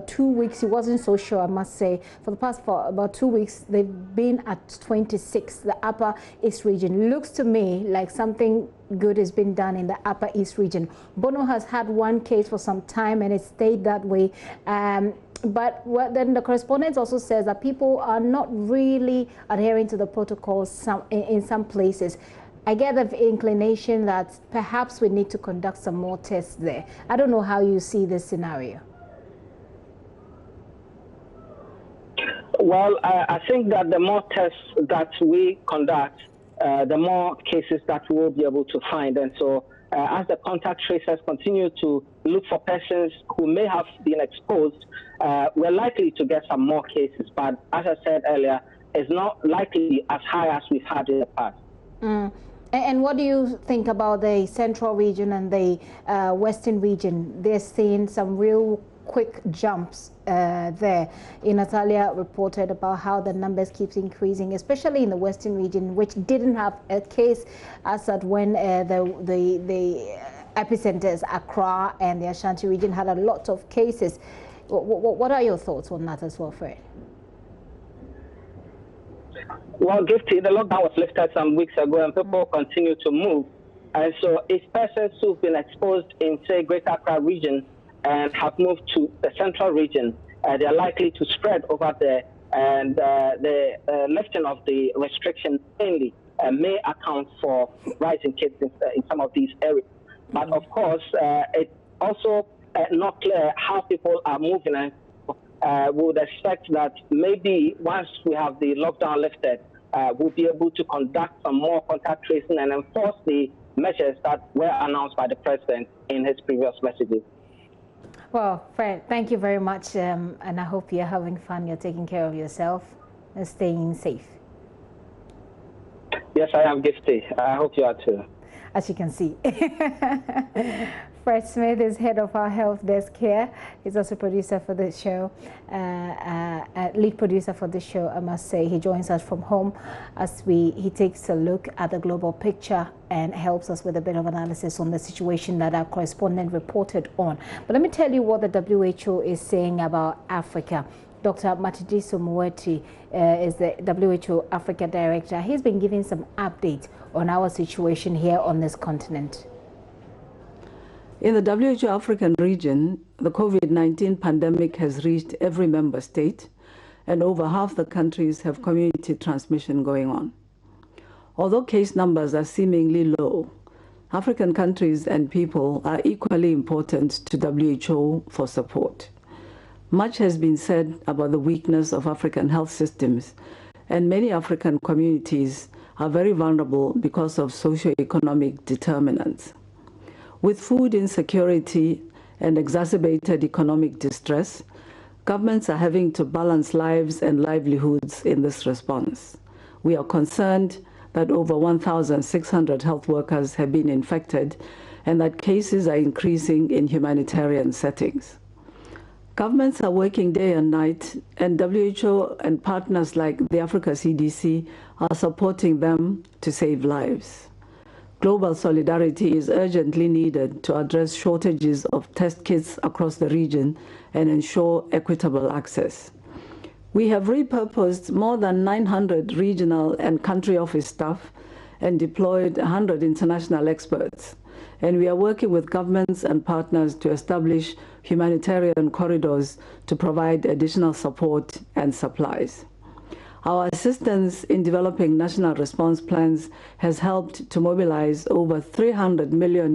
2 weeks, he wasn't so sure, I must say, for about 2 weeks, they've been at 26, the Upper East region. Looks to me like something good has been done in the Upper East region. Bono has had one case for some time and it stayed that way. But then the correspondent also says that people are not really adhering to the protocols in some places. I get the inclination that perhaps we need to conduct some more tests there. I don't know how you see this scenario. Well, I think that the more tests that we conduct, the more cases that we will be able to find. And so as the contact tracers continue to look for persons who may have been exposed, we're likely to get some more cases. But as I said earlier, it's not likely as high as we've had in the past. And what do you think about the central region and the western region? They're seeing some real quick jumps there. Natalia reported about how the numbers keeps increasing, especially in the western region, which didn't have a case as at when the epicenters, Accra and the Ashanti region, had a lot of cases. What are your thoughts on that as well, Fred? Well, Gifty, the lockdown was lifted some weeks ago and people continue to move. And so if persons who've been exposed in, say, Greater Accra region and have moved to the central region, they are likely to spread over there. And the lifting of the restriction mainly may account for rising cases in some of these areas. But of course, it's also not clear how people are moving. And we would expect that maybe once we have the lockdown lifted, we'll be able to conduct some more contact tracing and enforce the measures that were announced by the president in his previous messages. Well, Fred, thank you very much, and I hope you're having fun, you're taking care of yourself and staying safe. Yes, I am, Gifty. I hope you are too. As you can see. Fred Smith is head of our health desk here. He's also producer for the show, lead producer for the show, I must say. He joins us from home as he takes a look at the global picture and helps us with a bit of analysis on the situation that our correspondent reported on. But let me tell you what the WHO is saying about Africa. Dr. Matshidiso Moeti is the WHO Africa Director. He's been giving some updates on our situation here on this continent. In the WHO African region, the COVID-19 pandemic has reached every member state, and over half the countries have community transmission going on. Although case numbers are seemingly low, African countries and people are equally important to WHO for support. Much has been said about the weakness of African health systems, and many African communities are very vulnerable because of socio-economic determinants. With food insecurity and exacerbated economic distress, governments are having to balance lives and livelihoods in this response. We are concerned that over 1,600 health workers have been infected and that cases are increasing in humanitarian settings. Governments are working day and night, and WHO and partners like the Africa CDC are supporting them to save lives. Global solidarity is urgently needed to address shortages of test kits across the region and ensure equitable access. We have repurposed more than 900 regional and country office staff and deployed 100 international experts. And we are working with governments and partners to establish humanitarian corridors to provide additional support and supplies. Our assistance in developing national response plans has helped to mobilize over $300 million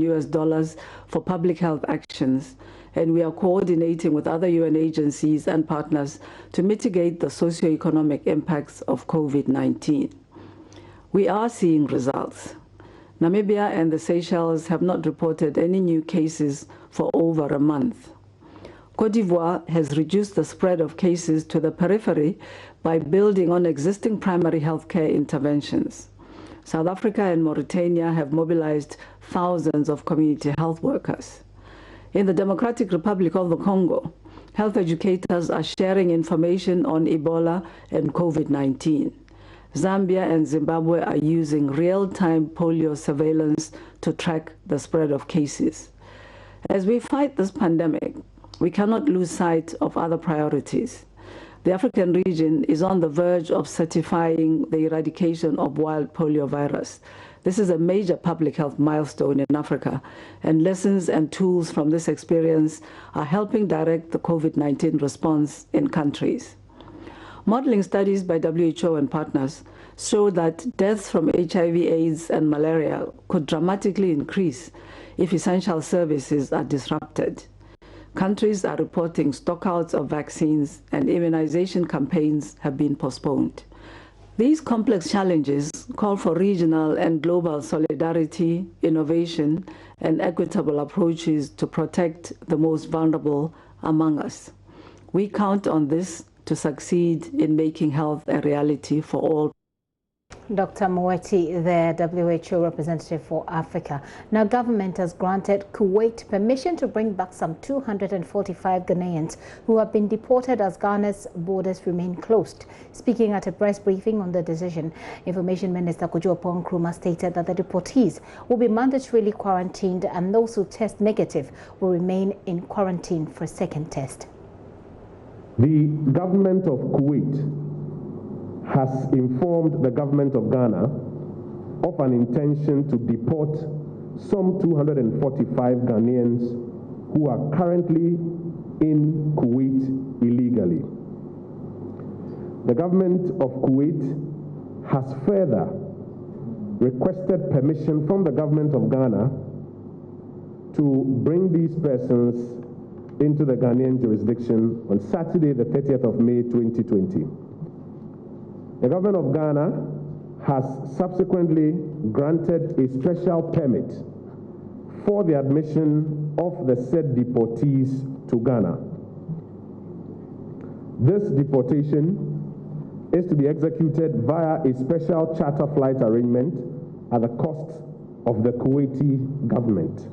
for public health actions, and we are coordinating with other UN agencies and partners to mitigate the socioeconomic impacts of COVID-19. We are seeing results. Namibia and the Seychelles have not reported any new cases for over a month. Côte d'Ivoire has reduced the spread of cases to the periphery by building on existing primary healthcare interventions. South Africa and Mauritania have mobilized thousands of community health workers. In the Democratic Republic of the Congo, health educators are sharing information on Ebola and COVID-19. Zambia and Zimbabwe are using real-time polio surveillance to track the spread of cases. As we fight this pandemic, we cannot lose sight of other priorities. The African region is on the verge of certifying the eradication of wild polio virus. This is a major public health milestone in Africa, and lessons and tools from this experience are helping direct the COVID-19 response in countries. Modeling studies by WHO and partners show that deaths from HIV, AIDS, and malaria could dramatically increase if essential services are disrupted. Countries are reporting stockouts of vaccines, and immunization campaigns have been postponed. These complex challenges call for regional and global solidarity, innovation, and equitable approaches to protect the most vulnerable among us. We count on this to succeed in making health a reality for all. Dr. Moeti, the WHO representative for Africa. Now, government has granted Kuwait permission to bring back some 245 Ghanaians who have been deported as Ghana's borders remain closed. Speaking at a press briefing on the decision, Information Minister Kojo Nkrumah stated that the deportees will be mandatorily quarantined, and those who test negative will remain in quarantine for a second test. The government of Kuwait has informed the government of Ghana of an intention to deport some 245 Ghanaians who are currently in Kuwait illegally. The government of Kuwait has further requested permission from the government of Ghana to bring these persons into the Ghanaian jurisdiction on Saturday, the 30th of May, 2020. The government of Ghana has subsequently granted a special permit for the admission of the said deportees to Ghana. This deportation is to be executed via a special charter flight arrangement at the cost of the Kuwaiti government.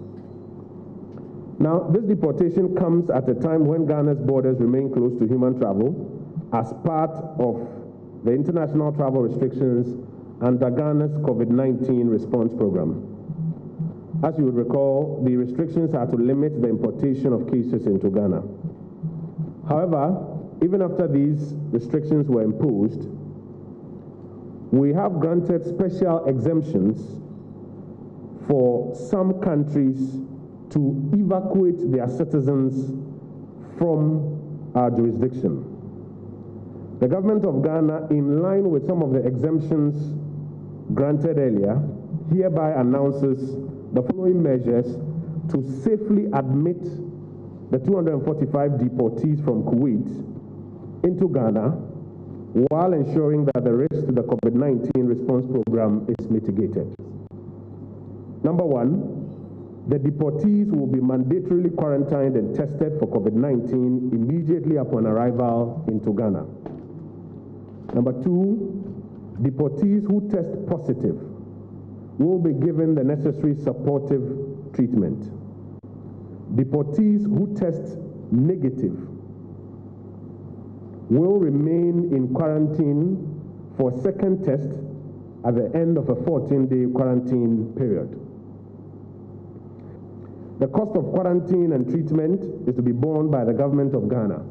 Now, this deportation comes at a time when Ghana's borders remain closed to human travel as part of the international travel restrictions under Ghana's COVID-19 response program. As you would recall, the restrictions are to limit the importation of cases into Ghana. However, even after these restrictions were imposed, we have granted special exemptions for some countries to evacuate their citizens from our jurisdiction. The government of Ghana, in line with some of the exemptions granted earlier, hereby announces the following measures to safely admit the 245 deportees from Kuwait into Ghana while ensuring that the risk to the COVID-19 response program is mitigated. Number one, the deportees will be mandatorily quarantined and tested for COVID-19 immediately upon arrival into Ghana. Number two, deportees who test positive will be given the necessary supportive treatment. Deportees who test negative will remain in quarantine for a second test at the end of a 14-day quarantine period. The cost of quarantine and treatment is to be borne by the government of Ghana.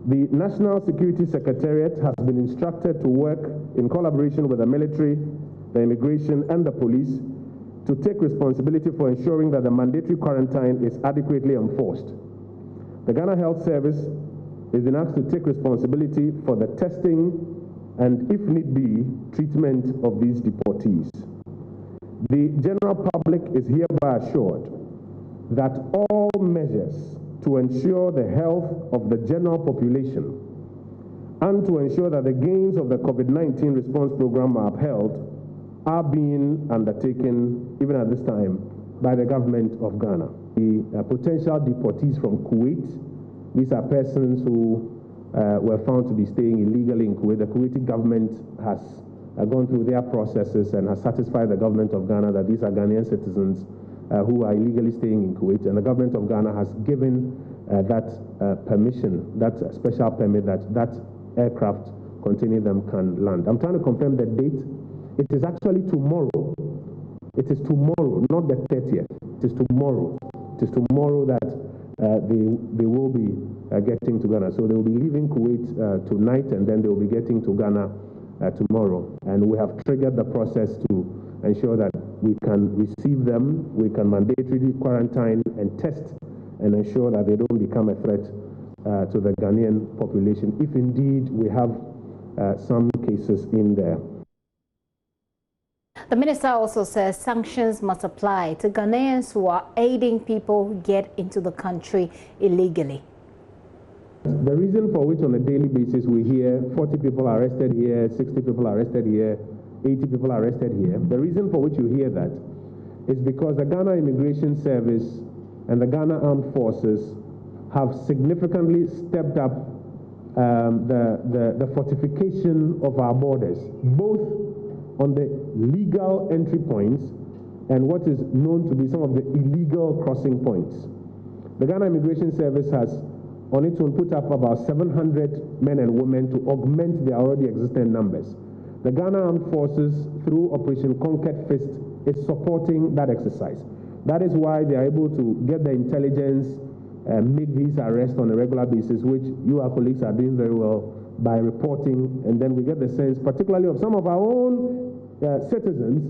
The National Security Secretariat has been instructed to work in collaboration with the military, the immigration, and the police to take responsibility for ensuring that the mandatory quarantine is adequately enforced. The Ghana Health Service is been asked to take responsibility for the testing and, if need be, treatment of these deportees. The general public is hereby assured that all measures to ensure the health of the general population and to ensure that the gains of the COVID-19 response program are upheld are being undertaken, even at this time, by the government of Ghana. The potential deportees from Kuwait, these are persons who were found to be staying illegally in Kuwait. The Kuwaiti government has gone through their processes and has satisfied the government of Ghana that these are Ghanaian citizens who are illegally staying in Kuwait, and the government of Ghana has given that permission, that special permit that aircraft containing them can land. I'm trying to confirm the date. It is actually tomorrow. It is tomorrow, not the 30th. It is tomorrow. It is tomorrow that they will be getting to Ghana. So they will be leaving Kuwait tonight, and then they will be getting to Ghana tomorrow. And we have triggered the process to ensure that we can receive them, we can mandatorily quarantine and test and ensure that they don't become a threat to the Ghanaian population, if indeed we have some cases in there. The minister also says sanctions must apply to Ghanaians who are aiding people get into the country illegally. The reason for which on a daily basis we hear 40 people arrested here, 60 people arrested here, 80 people arrested here, the reason for which you hear that is because the Ghana Immigration Service and the Ghana Armed Forces have significantly stepped up the fortification of our borders, both on the legal entry points and what is known to be some of the illegal crossing points. The Ghana Immigration Service has on its own put up about 700 men and women to augment their already existing numbers. The Ghana Armed Forces, through Operation Conquered Fist, is supporting that exercise. That is why they are able to get the intelligence, make these arrests on a regular basis, which you, our colleagues, are doing very well by reporting. And then we get the sense, particularly of some of our own citizens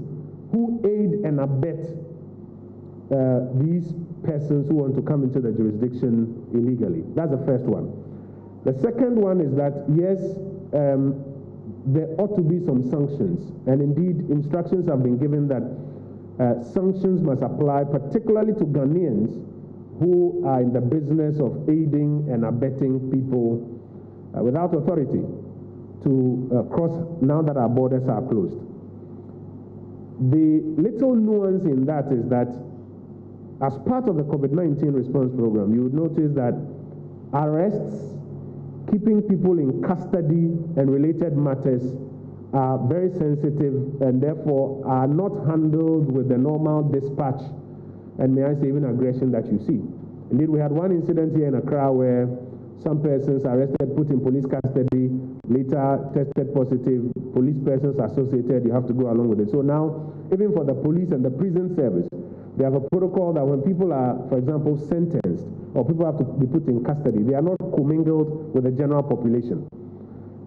who aid and abet these persons who want to come into the jurisdiction illegally. That's the first one. The second one is that, yes, there ought to be some sanctions, and indeed instructions have been given that sanctions must apply particularly to Ghanaians who are in the business of aiding and abetting people without authority to cross now that our borders are closed. The little nuance in that is that as part of the COVID-19 response program, you would notice that arrests, keeping people in custody and related matters are very sensitive and therefore are not handled with the normal dispatch and, may I say, even aggression that you see. Indeed, we had one incident here in Accra where some persons arrested, put in police custody, later tested positive, police persons associated, you have to go along with it. So now, even for the police and the prison service, they have a protocol that when people are, for example, sentenced or people have to be put in custody, they are not commingled with the general population.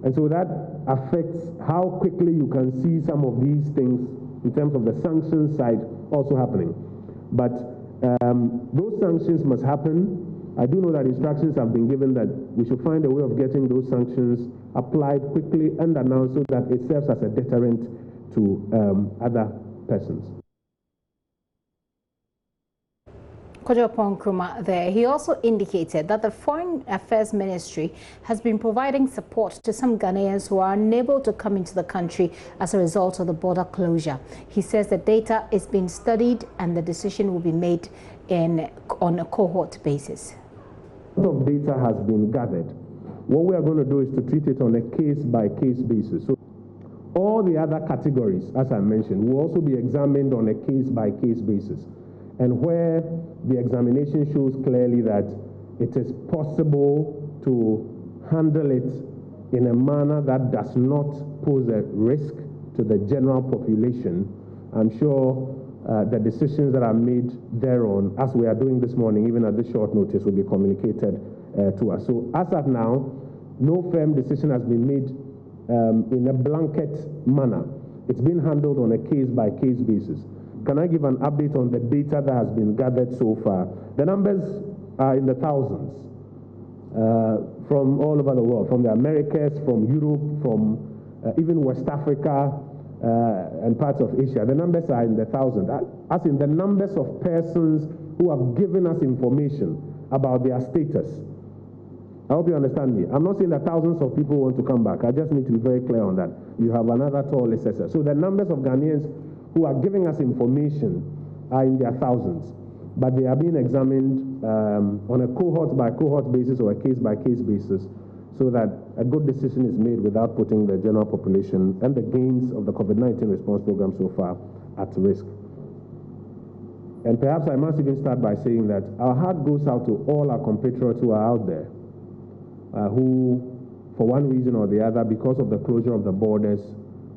And so that affects how quickly you can see some of these things in terms of the sanctions side also happening. But those sanctions must happen. I do know that instructions have been given that we should find a way of getting those sanctions applied quickly and announced so that it serves as a deterrent to other persons. Kojo Nkrumah there. He also indicated that the Foreign Affairs Ministry has been providing support to some Ghanaians who are unable to come into the country as a result of the border closure. He says the data is being studied and the decision will be made on a cohort basis. A lot of data has been gathered. What we are going to do is to treat it on a case-by-case basis. So all the other categories, as I mentioned, will also be examined on a case-by-case basis. And where the examination shows clearly that it is possible to handle it in a manner that does not pose a risk to the general population, I'm sure the decisions that are made thereon, as we are doing this morning, even at this short notice, will be communicated to us. So as of now, no firm decision has been made in a blanket manner. It's been handled on a case-by-case basis. Can I give an update on the data that has been gathered so far? The numbers are in the thousands from all over the world, from the Americas, from Europe, from even West Africa, and parts of Asia. The numbers are in the thousands, as in the numbers of persons who have given us information about their status. I hope you understand me. I'm not saying that thousands of people want to come back. I just need to be very clear on that. You have another tall assessor. So the numbers of Ghanaians who are giving us information are in their thousands, but they are being examined on a cohort-by-cohort basis or a case-by-case basis, so that a good decision is made without putting the general population and the gains of the COVID-19 response program so far at risk. And perhaps I must even start by saying that our heart goes out to all our compatriots who are out there, who, for one reason or the other, because of the closure of the borders,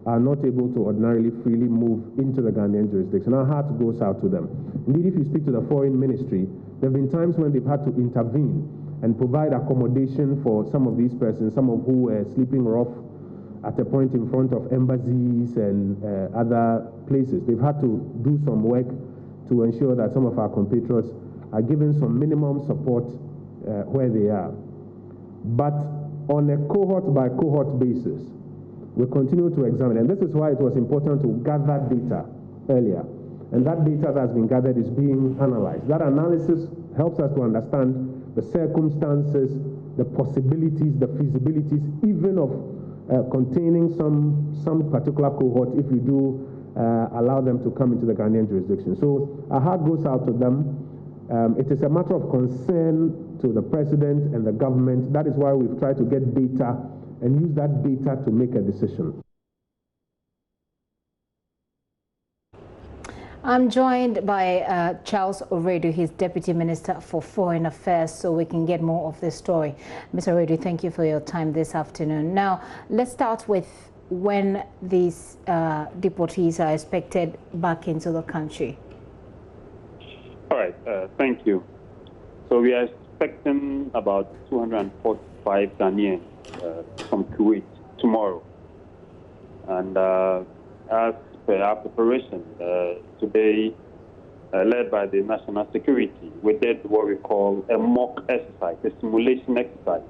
are not able to ordinarily freely move into the Ghanaian jurisdiction. Our heart goes out to them. Indeed, if you speak to the foreign ministry, there have been times when they've had to intervene and provide accommodation for some of these persons, some of who were sleeping rough at a point in front of embassies and other places. They've had to do some work to ensure that some of our compatriots are given some minimum support where they are. But on a cohort-by-cohort basis, we continue to examine, and this is why it was important to gather data earlier. And that data that has been gathered is being analyzed. That analysis helps us to understand the circumstances, the possibilities, the feasibilities, even of containing some particular cohort if you do allow them to come into the Ghanaian jurisdiction. So our heart goes out to them. It is a matter of concern to the president and the government. That is why we've tried to get data and use that data to make a decision. I'm joined by Charles Oredu, his Deputy Minister for Foreign Affairs, so we can get more of this story. Mr. Oredu, thank you for your time this afternoon. Now, let's start with when these deportees are expected back into the country. All right, thank you. So we are expecting about 245 Ghanaians from Kuwait tomorrow. And as per our preparation today, led by the National Security, we did what we call a mock exercise, a simulation exercise,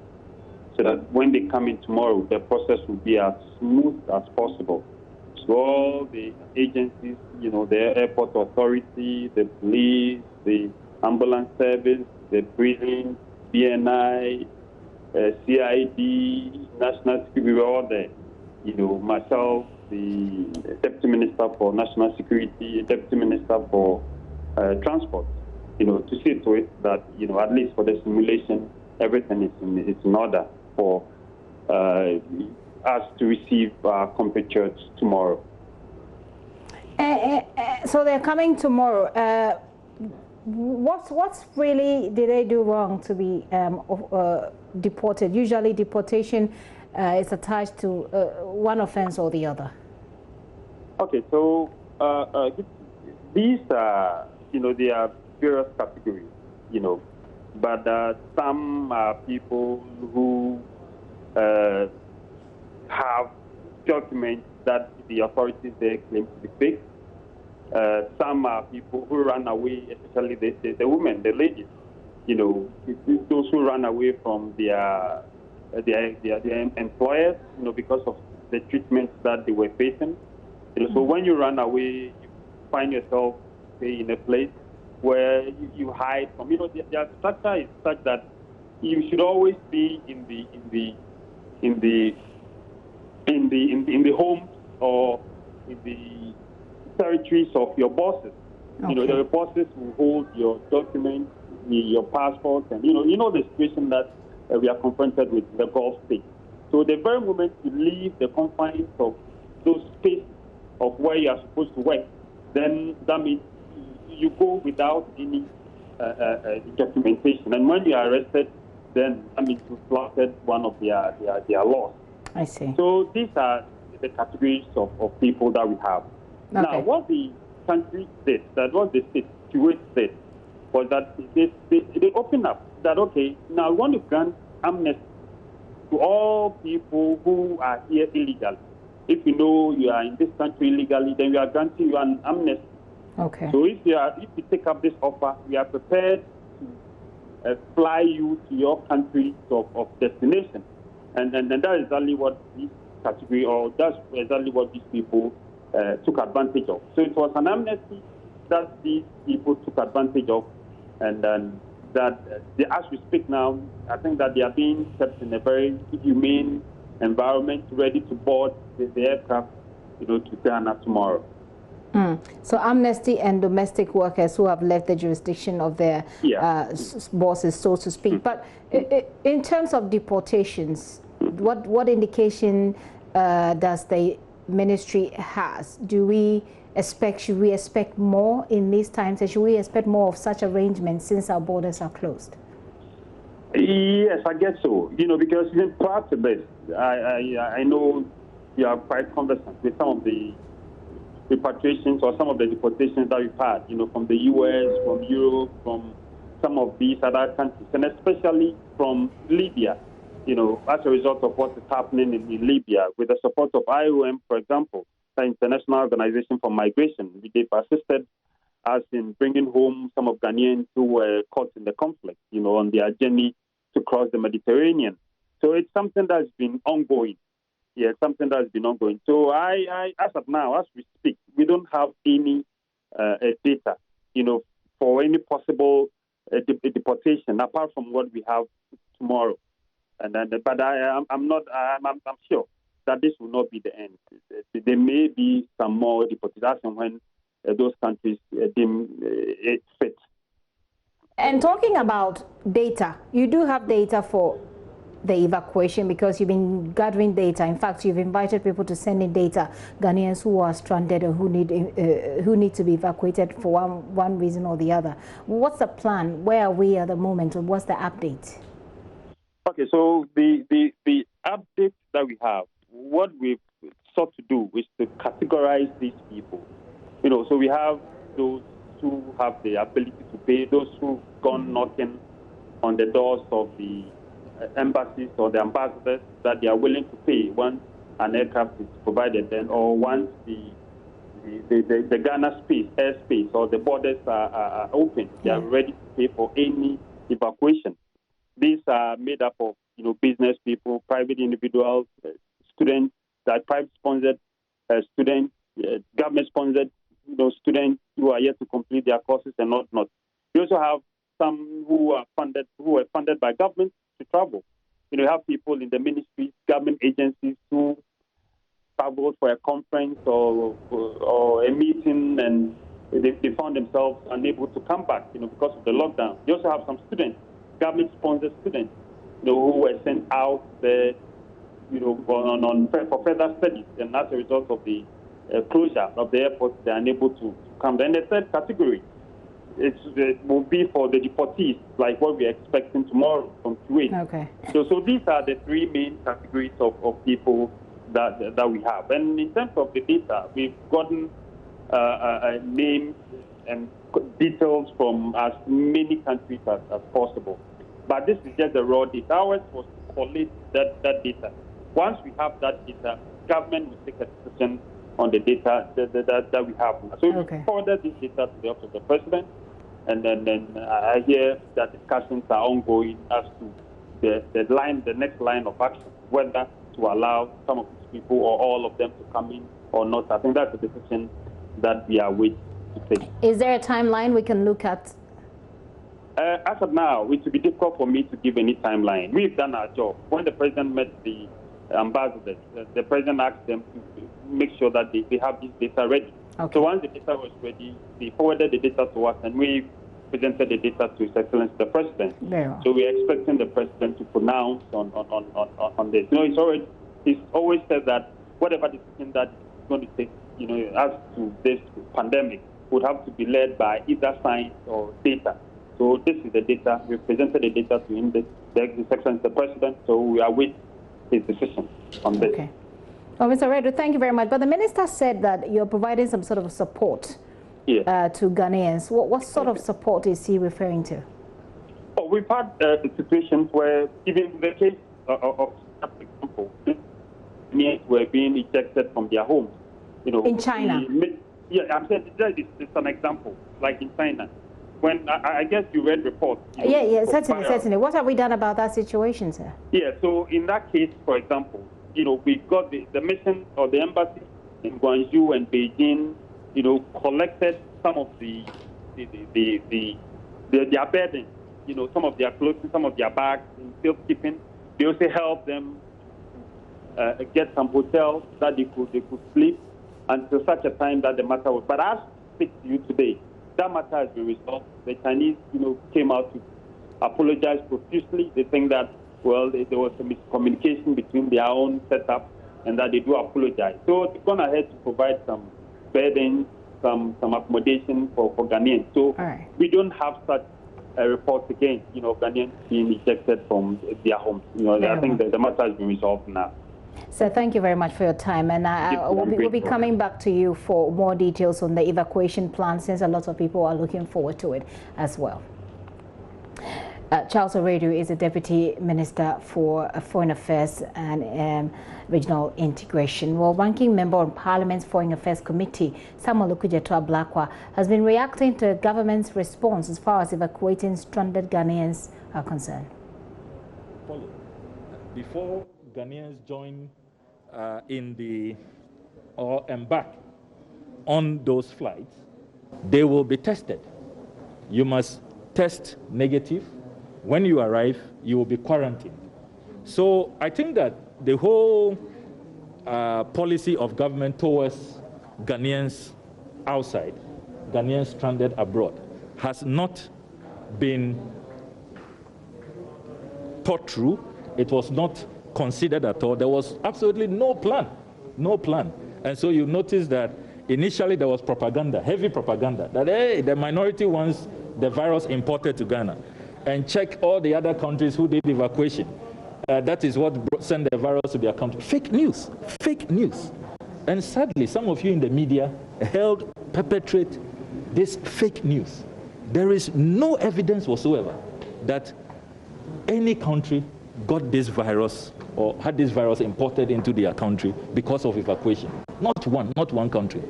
so that when they come in tomorrow, the process will be as smooth as possible. So all the agencies, you know, the airport authority, the police, the ambulance service, the prison, BNI, CID, National Security, we were all there. You know, myself, the Deputy Minister for National Security, Deputy Minister for Transport, you know, to see to it that, you know, at least for the simulation, everything is in order for us to receive our compatriots tomorrow. So they're coming tomorrow. What's really did they do wrong to be deported? Usually deportation is attached to one offense or the other. Okay, so these are, you know, they are various categories, you know, but some are people who have documents that the authorities there claim to be fake. Some are people who run away, especially the women, the ladies, you know, those who run away from their employers, you know, because of the treatment that they were facing. You know, so when you run away, you find yourself, say, in a place where you hide from. You know, their structure is such that you should always be in the homes or in the territories of your bosses. Okay. You know, the bosses will hold your documents, your passport, and you know the situation that we are confronted with the Gulf states. So the very moment you leave the confines of those spaces of where you are supposed to work, then that means you go without any documentation. And when you are arrested, then I mean to flouted one of their laws. I see. So these are the categories of people that we have. Okay. Now, what the country did, that what the state, Kuwait did, was that they opened up that, okay, now we want to grant amnesty to all people who are here illegally. If you know you are in this country illegally, then we are granting you an amnesty. Okay. So if you take up this offer, we are prepared to fly you to your country of destination. And that is exactly what this category, or that's exactly what these people took advantage of. So it was an amnesty that these people took advantage of, and then that as we speak now, I think that they are being kept in a very humane environment, ready to board the aircraft, to Ghana tomorrow. So amnesty and domestic workers who have left the jurisdiction of their bosses, so to speak. But in terms of deportations, what indication does the ministry has? Should we expect more in these times? And should we expect more of such arrangements since our borders are closed? Yes, I guess so. Because in part of this, I know you are quite conversant with some of the repatriations or some of the deportations that we've had, from the U.S., from Europe, from some of these other countries, and especially from Libya, as a result of what is happening in Libya, with the support of IOM, for example, the International Organization for Migration. They've assisted us in bringing home some of Ghanaians who were caught in the conflict, on their journey to cross the Mediterranean. So it's something that's been ongoing. Yeah, something that has been ongoing. So I as of now, as we speak, we don't have any data, for any possible deportation apart from what we have tomorrow. And then, but I'm sure that this will not be the end. There may be some more deportations when those countries deem it fit. And talking about data, you do have data for the evacuation because you've been gathering data. In fact, you've invited people to send in data, Ghanaians who are stranded or who need to be evacuated for one reason or the other. What's the plan? Where are we at the moment? And what's the update? Okay, so the update that we have, what we've sought to do is to categorize these people. So we have those who have the ability to pay, those who've gone knocking on the doors of the embassies or the ambassadors that they are willing to pay once an aircraft is provided, then, or once the Ghana airspace or the borders are open, they are ready to pay for any evacuation. These are made up of business people, private individuals, students, that private sponsored students, government sponsored students who are yet to complete their courses and not. We also have some who were funded by government to travel. You have people in the ministries, government agencies who traveled for a conference or a meeting, and they found themselves unable to come back, because of the lockdown. You also have some students, government-sponsored students, who were sent out there, for further studies, and as a result of the closure of the airport, they are unable to come. Then the third category, it will be for the deportees, like what we're expecting tomorrow from Kuwait. Okay. So these are the three main categories of people that we have. And in terms of the data, we've gotten names and details from as many countries as possible. But this is just the raw data. Ours was to collate that data. Once we have that data, government will take a decision on the data that we have. So we forwarded this data to the Office of the President, and then I hear that discussions are ongoing as to the next line of action, whether to allow some of these people or all of them to come in or not. I think that's the decision that we are waiting to take. Is there a timeline we can look at? As of now, it will be difficult for me to give any timeline. We've done our job. When the President met the ambassadors, the President asked them to make sure that they have this data ready. Okay. So once the data was ready, they forwarded the data to us, and we presented the data to His Excellency the President. Yeah. So we're expecting the President to pronounce on this. He's always said that whatever decision that is going to take, as to this pandemic, would have to be led by either science or data. So this is the data. We presented the data to him, the section is the president, so we await his decision on this. Okay. Well, Mr. Redu, thank you very much. But the minister said that you're providing some sort of support to Ghanaians. What sort of support is he referring to? Oh, we've had situations where, even in the case of for example, Ghanaians were being ejected from their homes. You know, in China? I'm saying it's an example, like in China. When I guess you read reports. Certainly. What have we done about that situation, sir? Yeah, so in that case, for example, you know, we got the mission or the embassy in Guangzhou and Beijing, you know, collected some of their bedding, you know, some of their clothing, some of their bags in safekeeping. They also helped them get some hotels that they could sleep until such a time that the matter was. But as I speak to you today, that matter has been resolved. The Chinese, you know, came out to apologize profusely. They think that, well, there was a miscommunication between their own setup and that they do apologize. So they've gone ahead to provide some bedding, some accommodation for Ghanaians. So we don't have such reports again, you know, Ghanaians being ejected from their homes. You know, I think the matter has been resolved now. So thank you very much for your time, and we'll be coming back to you for more details on the evacuation plan, since a lot of people are looking forward to it as well. Charles Oredu is the Deputy Minister for Foreign Affairs and Regional Integration. Well, Ranking Member on Parliament's Foreign Affairs Committee, Samuel Okujeto-Ablakwa, has been reacting to the government's response as far as evacuating stranded Ghanaians are concerned. Before Ghanaians join or embark on those flights, they will be tested. You must test negative. When you arrive, you will be quarantined. So I think that the whole policy of government towards Ghanaians outside, Ghanaians stranded abroad, has not been thought through. It was not considered at all. There was absolutely no plan. And so you notice that initially there was propaganda, heavy propaganda, that hey, the minority wants the virus imported to Ghana. And check all the other countries who did evacuation. That is what sent the virus to their country. Fake news. And sadly, some of you in the media perpetrate this fake news. There is no evidence whatsoever that any country got this virus or had this virus imported into their country because of evacuation. Not one country.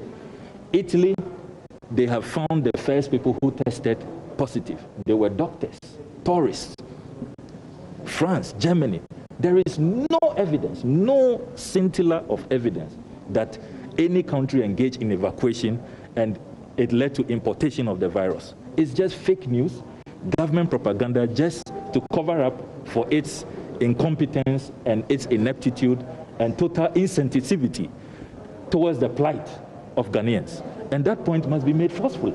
Italy, they have found the first people who tested positive. They were doctors, tourists. France, Germany. There is no evidence, no scintilla of evidence that any country engaged in evacuation and it led to importation of the virus. It's just fake news, government propaganda, just to cover up for its incompetence and its ineptitude and total insensitivity towards the plight of Ghanaians. And that point must be made forcefully.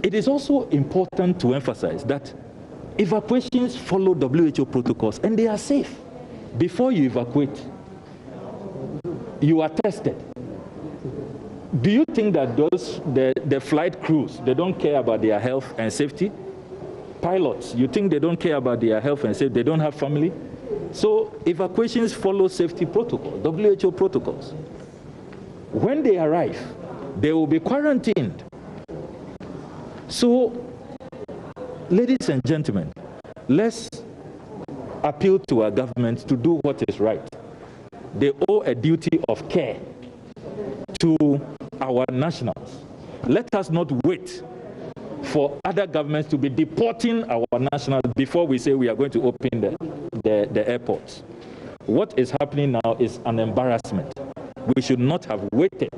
It is also important to emphasize that evacuations follow WHO protocols and they are safe. Before you evacuate, you are tested. Do you think that the flight crews, they don't care about their health and safety? Pilots, you think they don't care about their health and safety? They don't have family? So evacuations follow safety protocols, WHO protocols. When they arrive, they will be quarantined. So, ladies and gentlemen, let's appeal to our government to do what is right. They owe a duty of care to our nationals. Let us not wait for other governments to be deporting our nationals before we say we are going to open the airports. What is happening now is an embarrassment. We should not have waited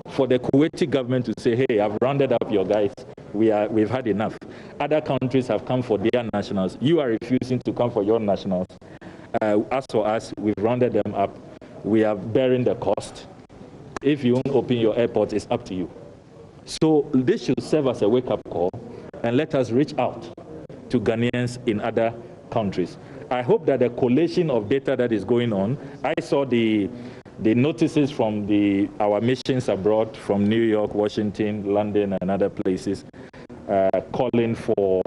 for the Kuwaiti government to say, hey, I've rounded up your guys. We've had enough. Other countries have come for their nationals. You are refusing to come for your nationals. As for us, we've rounded them up. We are bearing the cost. If you won't open your airports, it's up to you. So this should serve as a wake-up call, and let us reach out to Ghanaians in other countries. I hope that the collation of data that is going on, I saw the notices from our missions abroad, from New York, Washington, London, and other places. calling for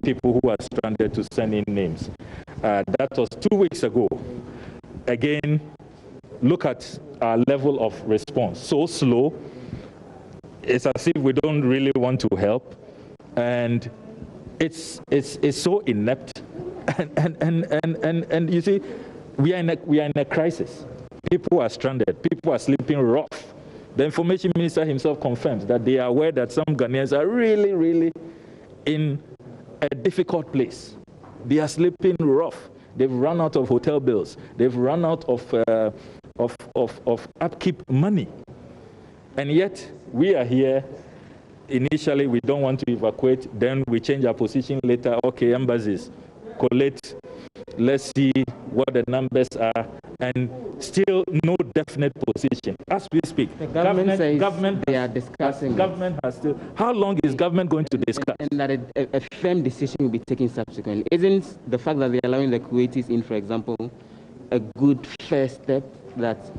people who are stranded to send in names. That was 2 weeks ago. Again, look at our level of response. So slow. It's as if we don't really want to help. And it's so inept. And you see, we are in a crisis. People are stranded. People are sleeping rough. The information minister himself confirms that they are aware that some Ghanaians are really, really in a difficult place. They are sleeping rough. They've run out of hotel bills. They've run out of upkeep money. And yet, we are here. Initially, we don't want to evacuate. Then we change our position later. Okay, embassies, collate. Let's see what the numbers are. And still no definite position. As we speak, the government says they are discussing. Government has still. How long is government going to discuss? And that a firm decision will be taken subsequently. Isn't the fact that they're allowing the Kuwaitis in, for example, a good first step that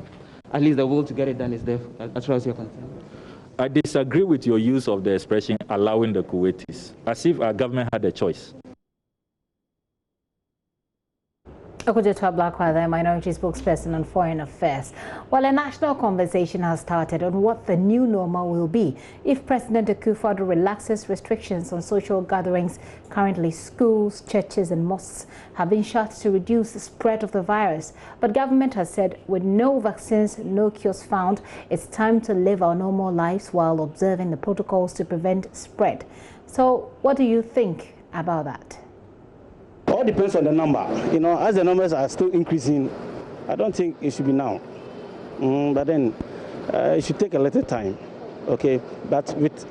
at least the will to get it done is there, as far as you're concerned? I disagree with your use of the expression allowing the Kuwaitis, as if our government had a choice. Okudzeto Blackwa, minority spokesperson on foreign affairs. Well, a national conversation has started on what the new normal will be if President Akufo-Addo relaxes restrictions on social gatherings. Currently, schools, churches and mosques have been shut to reduce the spread of the virus. But government has said with no vaccines, no cures found, it's time to live our normal lives while observing the protocols to prevent spread. So what do you think about that? All depends on the number. You know, as the numbers are still increasing, I don't think it should be now. But then it should take a little time. Okay, but with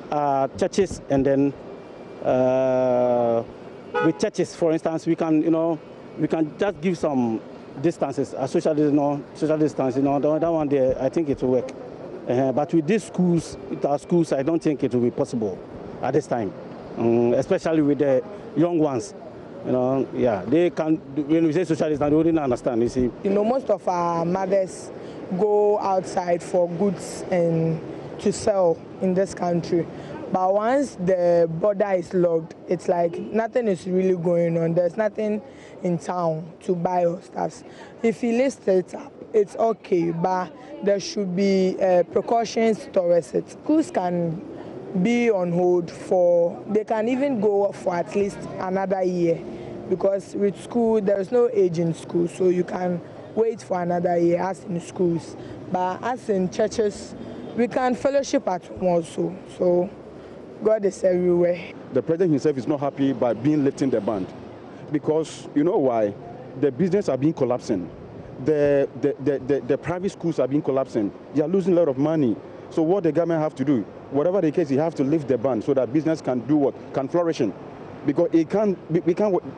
churches and then with churches, for instance, we can, we can just give some distances, social distance. That one there, I think it will work. But with these schools, with our schools, I don't think it will be possible at this time, especially with the young ones. They can, when we say social distance, they wouldn't understand, you see. Most of our mothers go outside for goods and to sell in this country. But once the border is locked, it's like nothing is really going on. There's nothing in town to buy or stuff. If you list it up, it's okay, but there should be precautions towards it. Schools can be on hold they can even go for at least another year, because with school there's no age in school, so you can wait for another year as in schools. But as in churches, we can fellowship at home also, so God is everywhere. The president himself is not happy by being lifting the ban, because you know why? The business are being collapsing. The private schools are being collapsing. They are losing a lot of money. So what the government have to do, whatever the case, you have to lift the ban so that business can do what? Can flourish. Because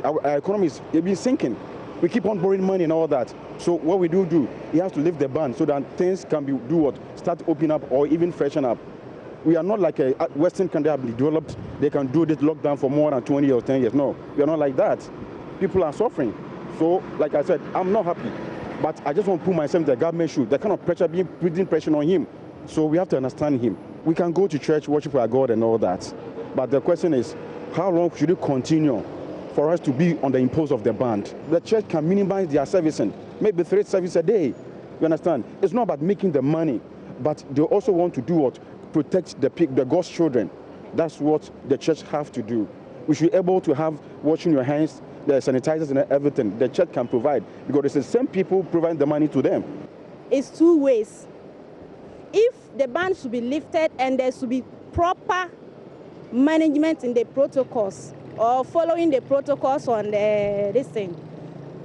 our economy is been sinking. We keep on borrowing money and all that. So what we do, you have to lift the ban so that things can start opening up or even freshen up. We are not like a Western country have been developed. They can do this lockdown for more than 20 or 10 years. No, we are not like that. People are suffering. So, like I said, I'm not happy. But I just want to put myself in the government shoe. The kind of pressure putting pressure on him. So we have to understand him. We can go to church, worship our God and all that. But the question is, how long should it continue for us to be on the impose of the ban? The church can minimize their servicing, maybe 3 services a day. You understand? It's not about making the money, but they also want to do what? Protect the God's children. That's what the church have to do. We should be able to have washing your hands, the sanitizers and everything. The church can provide, because it's the same people providing the money to them. It's 2 ways. If the ban should be lifted and there should be proper management in the protocols, or following the protocols on this thing,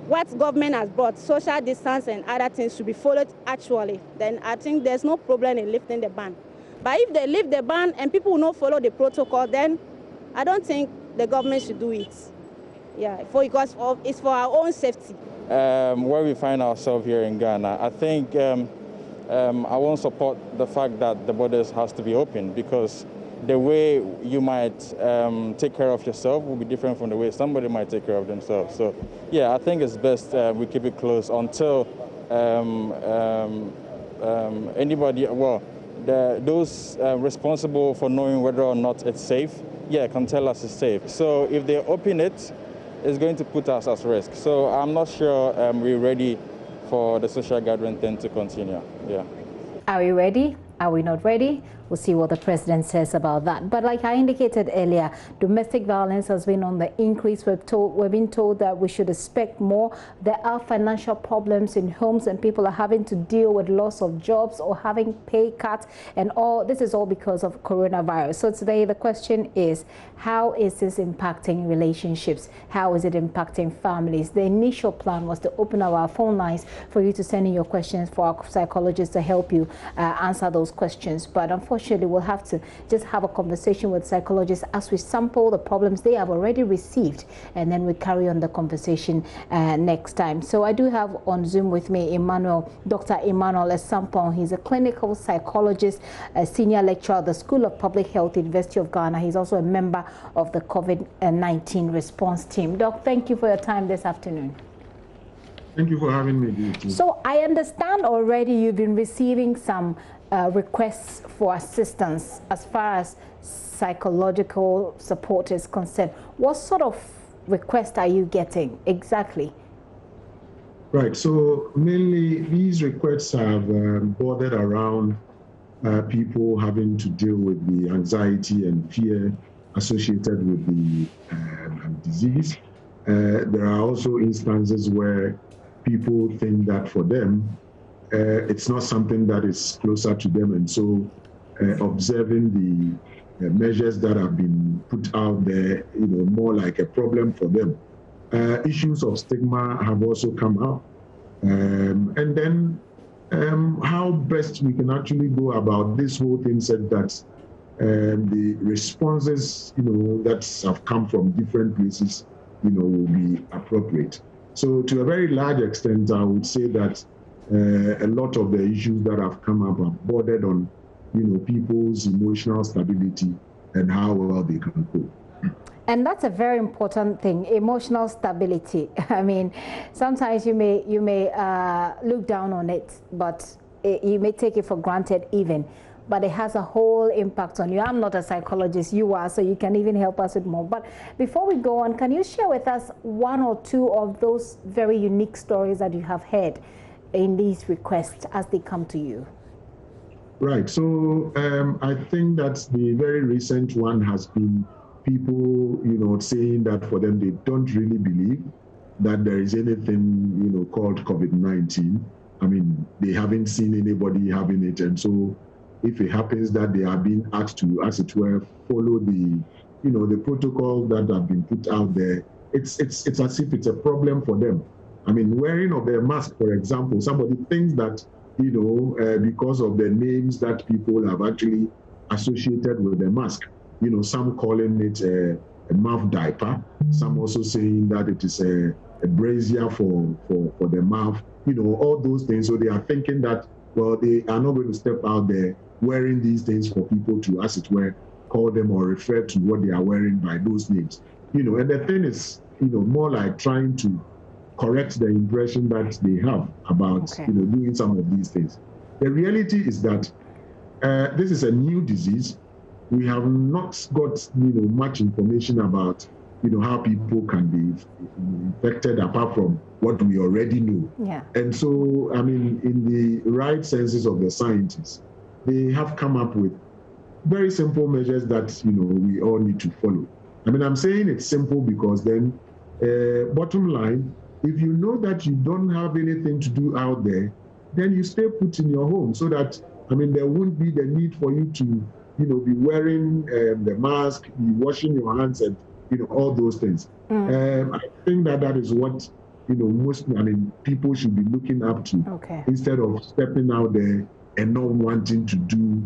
what government has brought, social distance and other things should be followed actually, then I think there's no problem in lifting the ban. But if they lift the ban and people will not follow the protocol, then I don't think the government should do it. Yeah, because it's for our own safety. Where we find ourselves here in Ghana, I think I won't support the fact that the borders has to be open, because the way you might take care of yourself will be different from the way somebody might take care of themselves. So, yeah, I think it's best we keep it closed until anybody, those responsible for knowing whether or not it's safe can tell us it's safe. So if they open it, it's going to put us at risk. So I'm not sure we're ready for the social gathering thing to continue. Yeah. Are we ready? Are we not ready? We'll see what the president says about that. But like I indicated earlier, domestic violence has been on the increase. We've been told that we should expect more. There are financial problems in homes and people are having to deal with loss of jobs or having pay cuts and all. This is all because of coronavirus. So today the question is, how is this impacting relationships? How is it impacting families? The initial plan was to open up our phone lines for you to send in your questions for our psychologists to help you answer those questions. But unfortunately, we'll have to just have a conversation with psychologists as we sample the problems they have already received, and then we carry on the conversation next time. So I do have on Zoom with me Dr. Emmanuel Esampong. He's a clinical psychologist, a senior lecturer at the School of Public Health, University of Ghana. He's also a member of the COVID-19 response team. Doc, thank you for your time this afternoon. Thank you for having me. So I understand already you've been receiving some requests for assistance as far as psychological support is concerned. What sort of requests are you getting exactly? Right, so mainly these requests have bordered around people having to deal with the anxiety and fear associated with the disease. There are also instances where people think that for them, it's not something that is closer to them, and so observing the measures that have been put out there, more like a problem for them. Issues of stigma have also come up, and then how best we can actually go about this whole thing said that the responses, that have come from different places, will be appropriate. So to a very large extent, I would say that a lot of the issues that have come up are bordered on, people's emotional stability and how well they can cope. And that's a very important thing, emotional stability. I mean, sometimes you may look down on it, but you may take it for granted even. But it has a whole impact on you. I'm not a psychologist, you are, so you can even help us with more. But before we go on, can you share with us one or two of those very unique stories that you have heard in these requests as they come to you? Right, so I think that the very recent one has been people, saying that for them, they don't really believe that there is anything, called COVID-19. I mean, they haven't seen anybody having it, and so if it happens that they are being asked to, as it were, follow the, the protocol that have been put out there, it's as if it's a problem for them. I mean, wearing of their mask, for example, somebody thinks that, because of the names that people have actually associated with the mask, some calling it a mouth diaper, some also saying that it is a brazier for the mouth, all those things. So they are thinking that, well, they are not going to step out there wearing these things for people to, as it were, call them or refer to what they are wearing by those names. And the thing is, more like trying to correct the impression that they have about, doing some of these things. The reality is that this is a new disease. We have not got, much information about, how people can be infected apart from what we already know. Yeah. And so, I mean, in the right senses of the scientists, they have come up with very simple measures that, we all need to follow. I mean, I'm saying it's simple because then, bottom line, if you know that you don't have anything to do out there, then you stay put in your home so that, I mean, there won't be the need for you to, be wearing the mask, be washing your hands and, all those things. I think that is what, most, people should be looking up to instead of stepping out there and not wanting to do,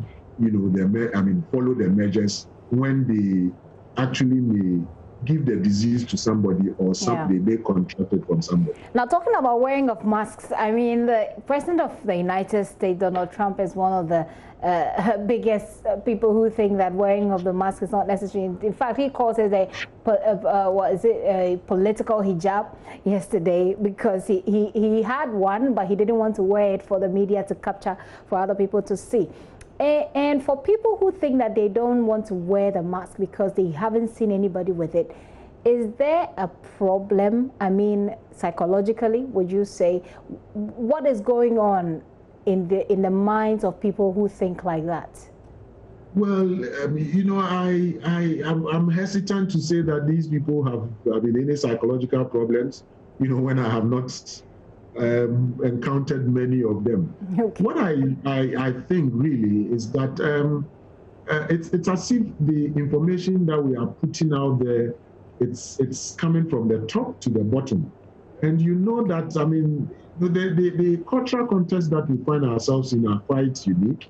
follow the measures when they actually may give the disease to somebody or they may contract it from somebody. Now, talking about wearing of masks, I mean, the President of the United States, Donald Trump, is one of the biggest people who think that wearing of the mask is not necessary. In fact, he calls it a political hijab yesterday because he had one, but he didn't want to wear it for the media to capture, for other people to see. And for people who think that they don't want to wear the mask because they haven't seen anybody with it, is there a problem? I mean, psychologically, would you say, what is going on in the minds of people who think like that? Well, you know, I'm hesitant to say that these people have any psychological problems, you know, when I have not encountered many of them. Okay. What I think really is that it's as if the information that we are putting out there, it's coming from the top to the bottom. And you know that, I mean, the cultural context that we find ourselves in are quite unique.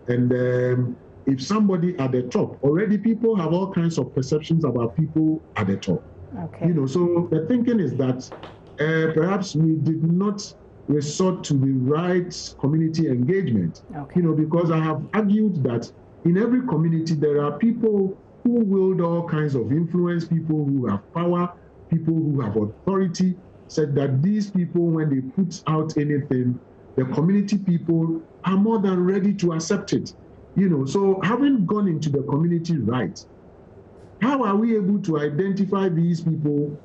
And if somebody at the top, already people have all kinds of perceptions about people at the top. Okay. You know, so the thinking is that perhaps we did not resort to the right community engagement. Okay. You know, because I have argued that in every community there are people who wield all kinds of influence, people who have power, people who have authority, said that these people, when they put out anything, the community people are more than ready to accept it. You know, so having gone into the community right, how are we able to identify these people,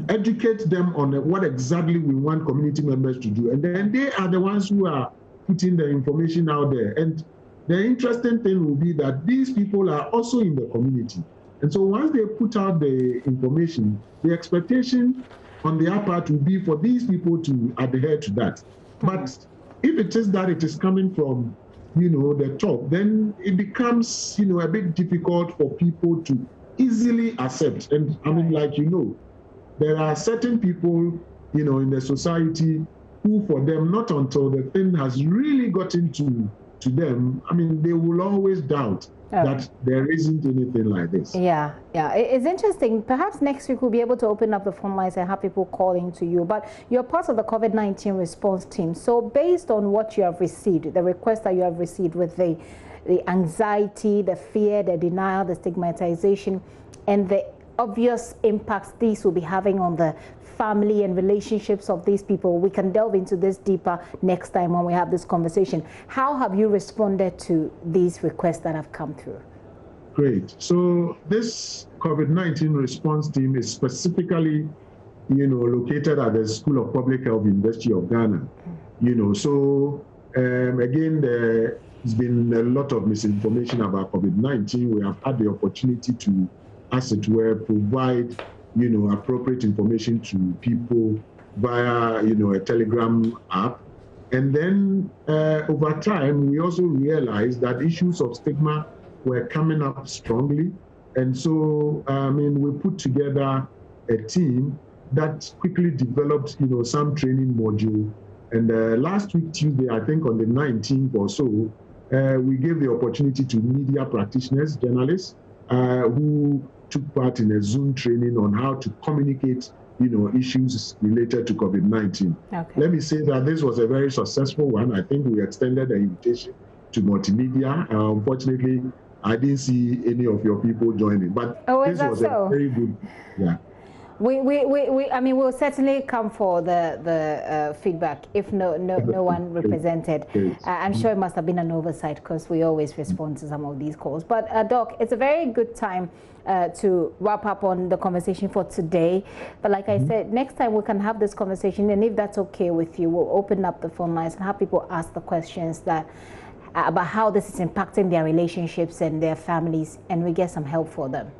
educate them on what exactly we want community members to do? And then they are the ones who are putting the information out there. And the interesting thing will be that these people are also in the community. And so once they put out the information, the expectation on their part will be for these people to adhere to that. But if it is that it is coming from, you know, the top, then it becomes, you know, a bit difficult for people to easily accept. And I mean, like, you know, there are certain people, you know, in the society who, for them, not until the thing has really gotten to them, I mean, they will always doubt that there isn't anything like this. Yeah, yeah. It's interesting. Perhaps next week we'll be able to open up the phone lines and have people calling to you. But you're part of the COVID-19 response team. So based on what you have received, the request that you have received with the anxiety, the fear, the denial, the stigmatization, and the obvious impacts these will be having on the family and relationships of these people, we can delve into this deeper next time when we have this conversation. How have you responded to these requests that have come through? Great. So this COVID-19 response team is specifically, you know, located at the School of Public Health, University of Ghana. You know, so again, there's been a lot of misinformation about COVID-19. We have had the opportunity to, as it were, provide, you know, appropriate information to people via, you know, a Telegram app. And then over time, we also realized that issues of stigma were coming up strongly. And so, I mean, we put together a team that quickly developed, you know, some training module. And last week, Tuesday, I think on the 19th or so, we gave the opportunity to media practitioners, journalists, who took part in a Zoom training on how to communicate, you know, issues related to COVID-19. Okay. Let me say that this was a very successful one. I think we extended the invitation to multimedia. Unfortunately, I didn't see any of your people joining, but this was a very good, yeah. I mean, we'll certainly come for the feedback if no one represented. I'm sure it must have been an oversight because we always respond to some of these calls. But Doc, it's a very good time to wrap up on the conversation for today. But like I said, next time we can have this conversation, and if that's okay with you, we'll open up the phone lines and have people ask the questions that about how this is impacting their relationships and their families, and we get some help for them.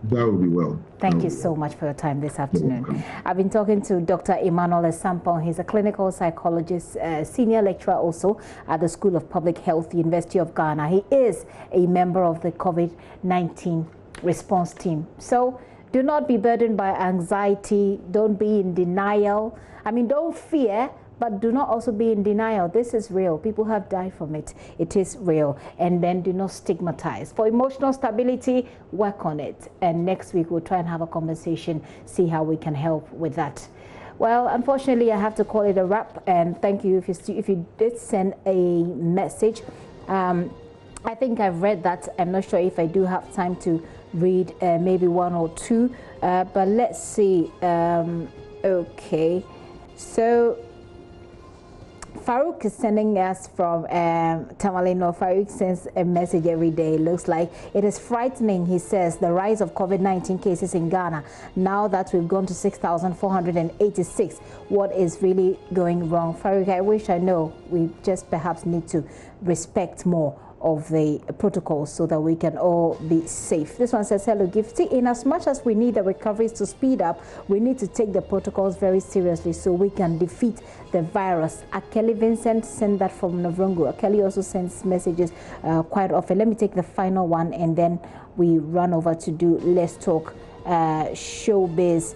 That would be well. Thank you so much for your time this afternoon. I've been talking to Dr. Emmanuel Esampong. He's a clinical psychologist, senior lecturer also at the School of Public Health, University of Ghana. He is a member of the COVID-19 response team. So do not be burdened by anxiety. Don't be in denial. I mean, don't fear, but do not also be in denial. This is real. People have died from it. It is real. And then do not stigmatize. For emotional stability, work on it. And next week, we'll try and have a conversation, see how we can help with that. Well, unfortunately, I have to call it a wrap. And thank you if you did send a message. I think I've read that. I'm not sure if I do have time to read maybe one or two. But let's see. Okay. So Farouk is sending us from Tamalino. Farouk sends a message every day. Looks like it is frightening, he says, the rise of COVID-19 cases in Ghana. Now that we've gone to 6,486, what is really going wrong? Farouk, I wish I know. We just perhaps need to respect more of the protocols so that we can all be safe. This one says, hello, Gifty. In as much as we need the recoveries to speed up, we need to take the protocols very seriously so we can defeat the virus. Akeli Vincent sent that from Navrongo. Akeli also sends messages quite often. Let me take the final one and then we run over to do Let's Talk Showbiz.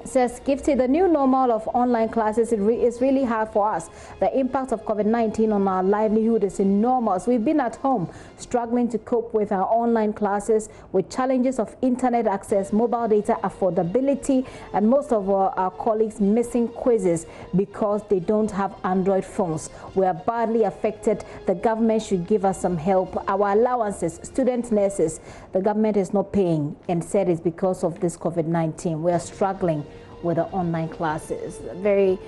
Says Gifty, the new normal of online classes is really hard for us. The impact of COVID-19 on our livelihood is enormous. We've been at home struggling to cope with our online classes with challenges of internet access, mobile data affordability, and most of our colleagues missing quizzes because they don't have Android phones. We are badly affected. The government should give us some help. Our allowances, student nurses, the government is not paying and said it's because of this COVID-19. We are struggling with the online classes. Very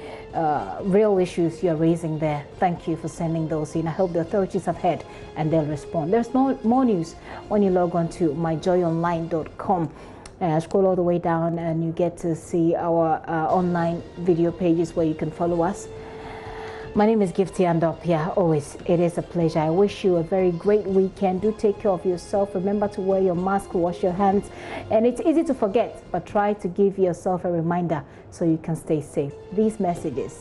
real issues you're raising there. Thank you for sending those in. I hope the authorities have heard and they'll respond. There's more news when you log on to myjoyonline.com. Scroll all the way down and you get to see our online video pages where you can follow us. My name is Gifty Andopia. Always, it is a pleasure. I wish you a very great weekend. Do take care of yourself. Remember to wear your mask, wash your hands. And it's easy to forget, but try to give yourself a reminder so you can stay safe. These messages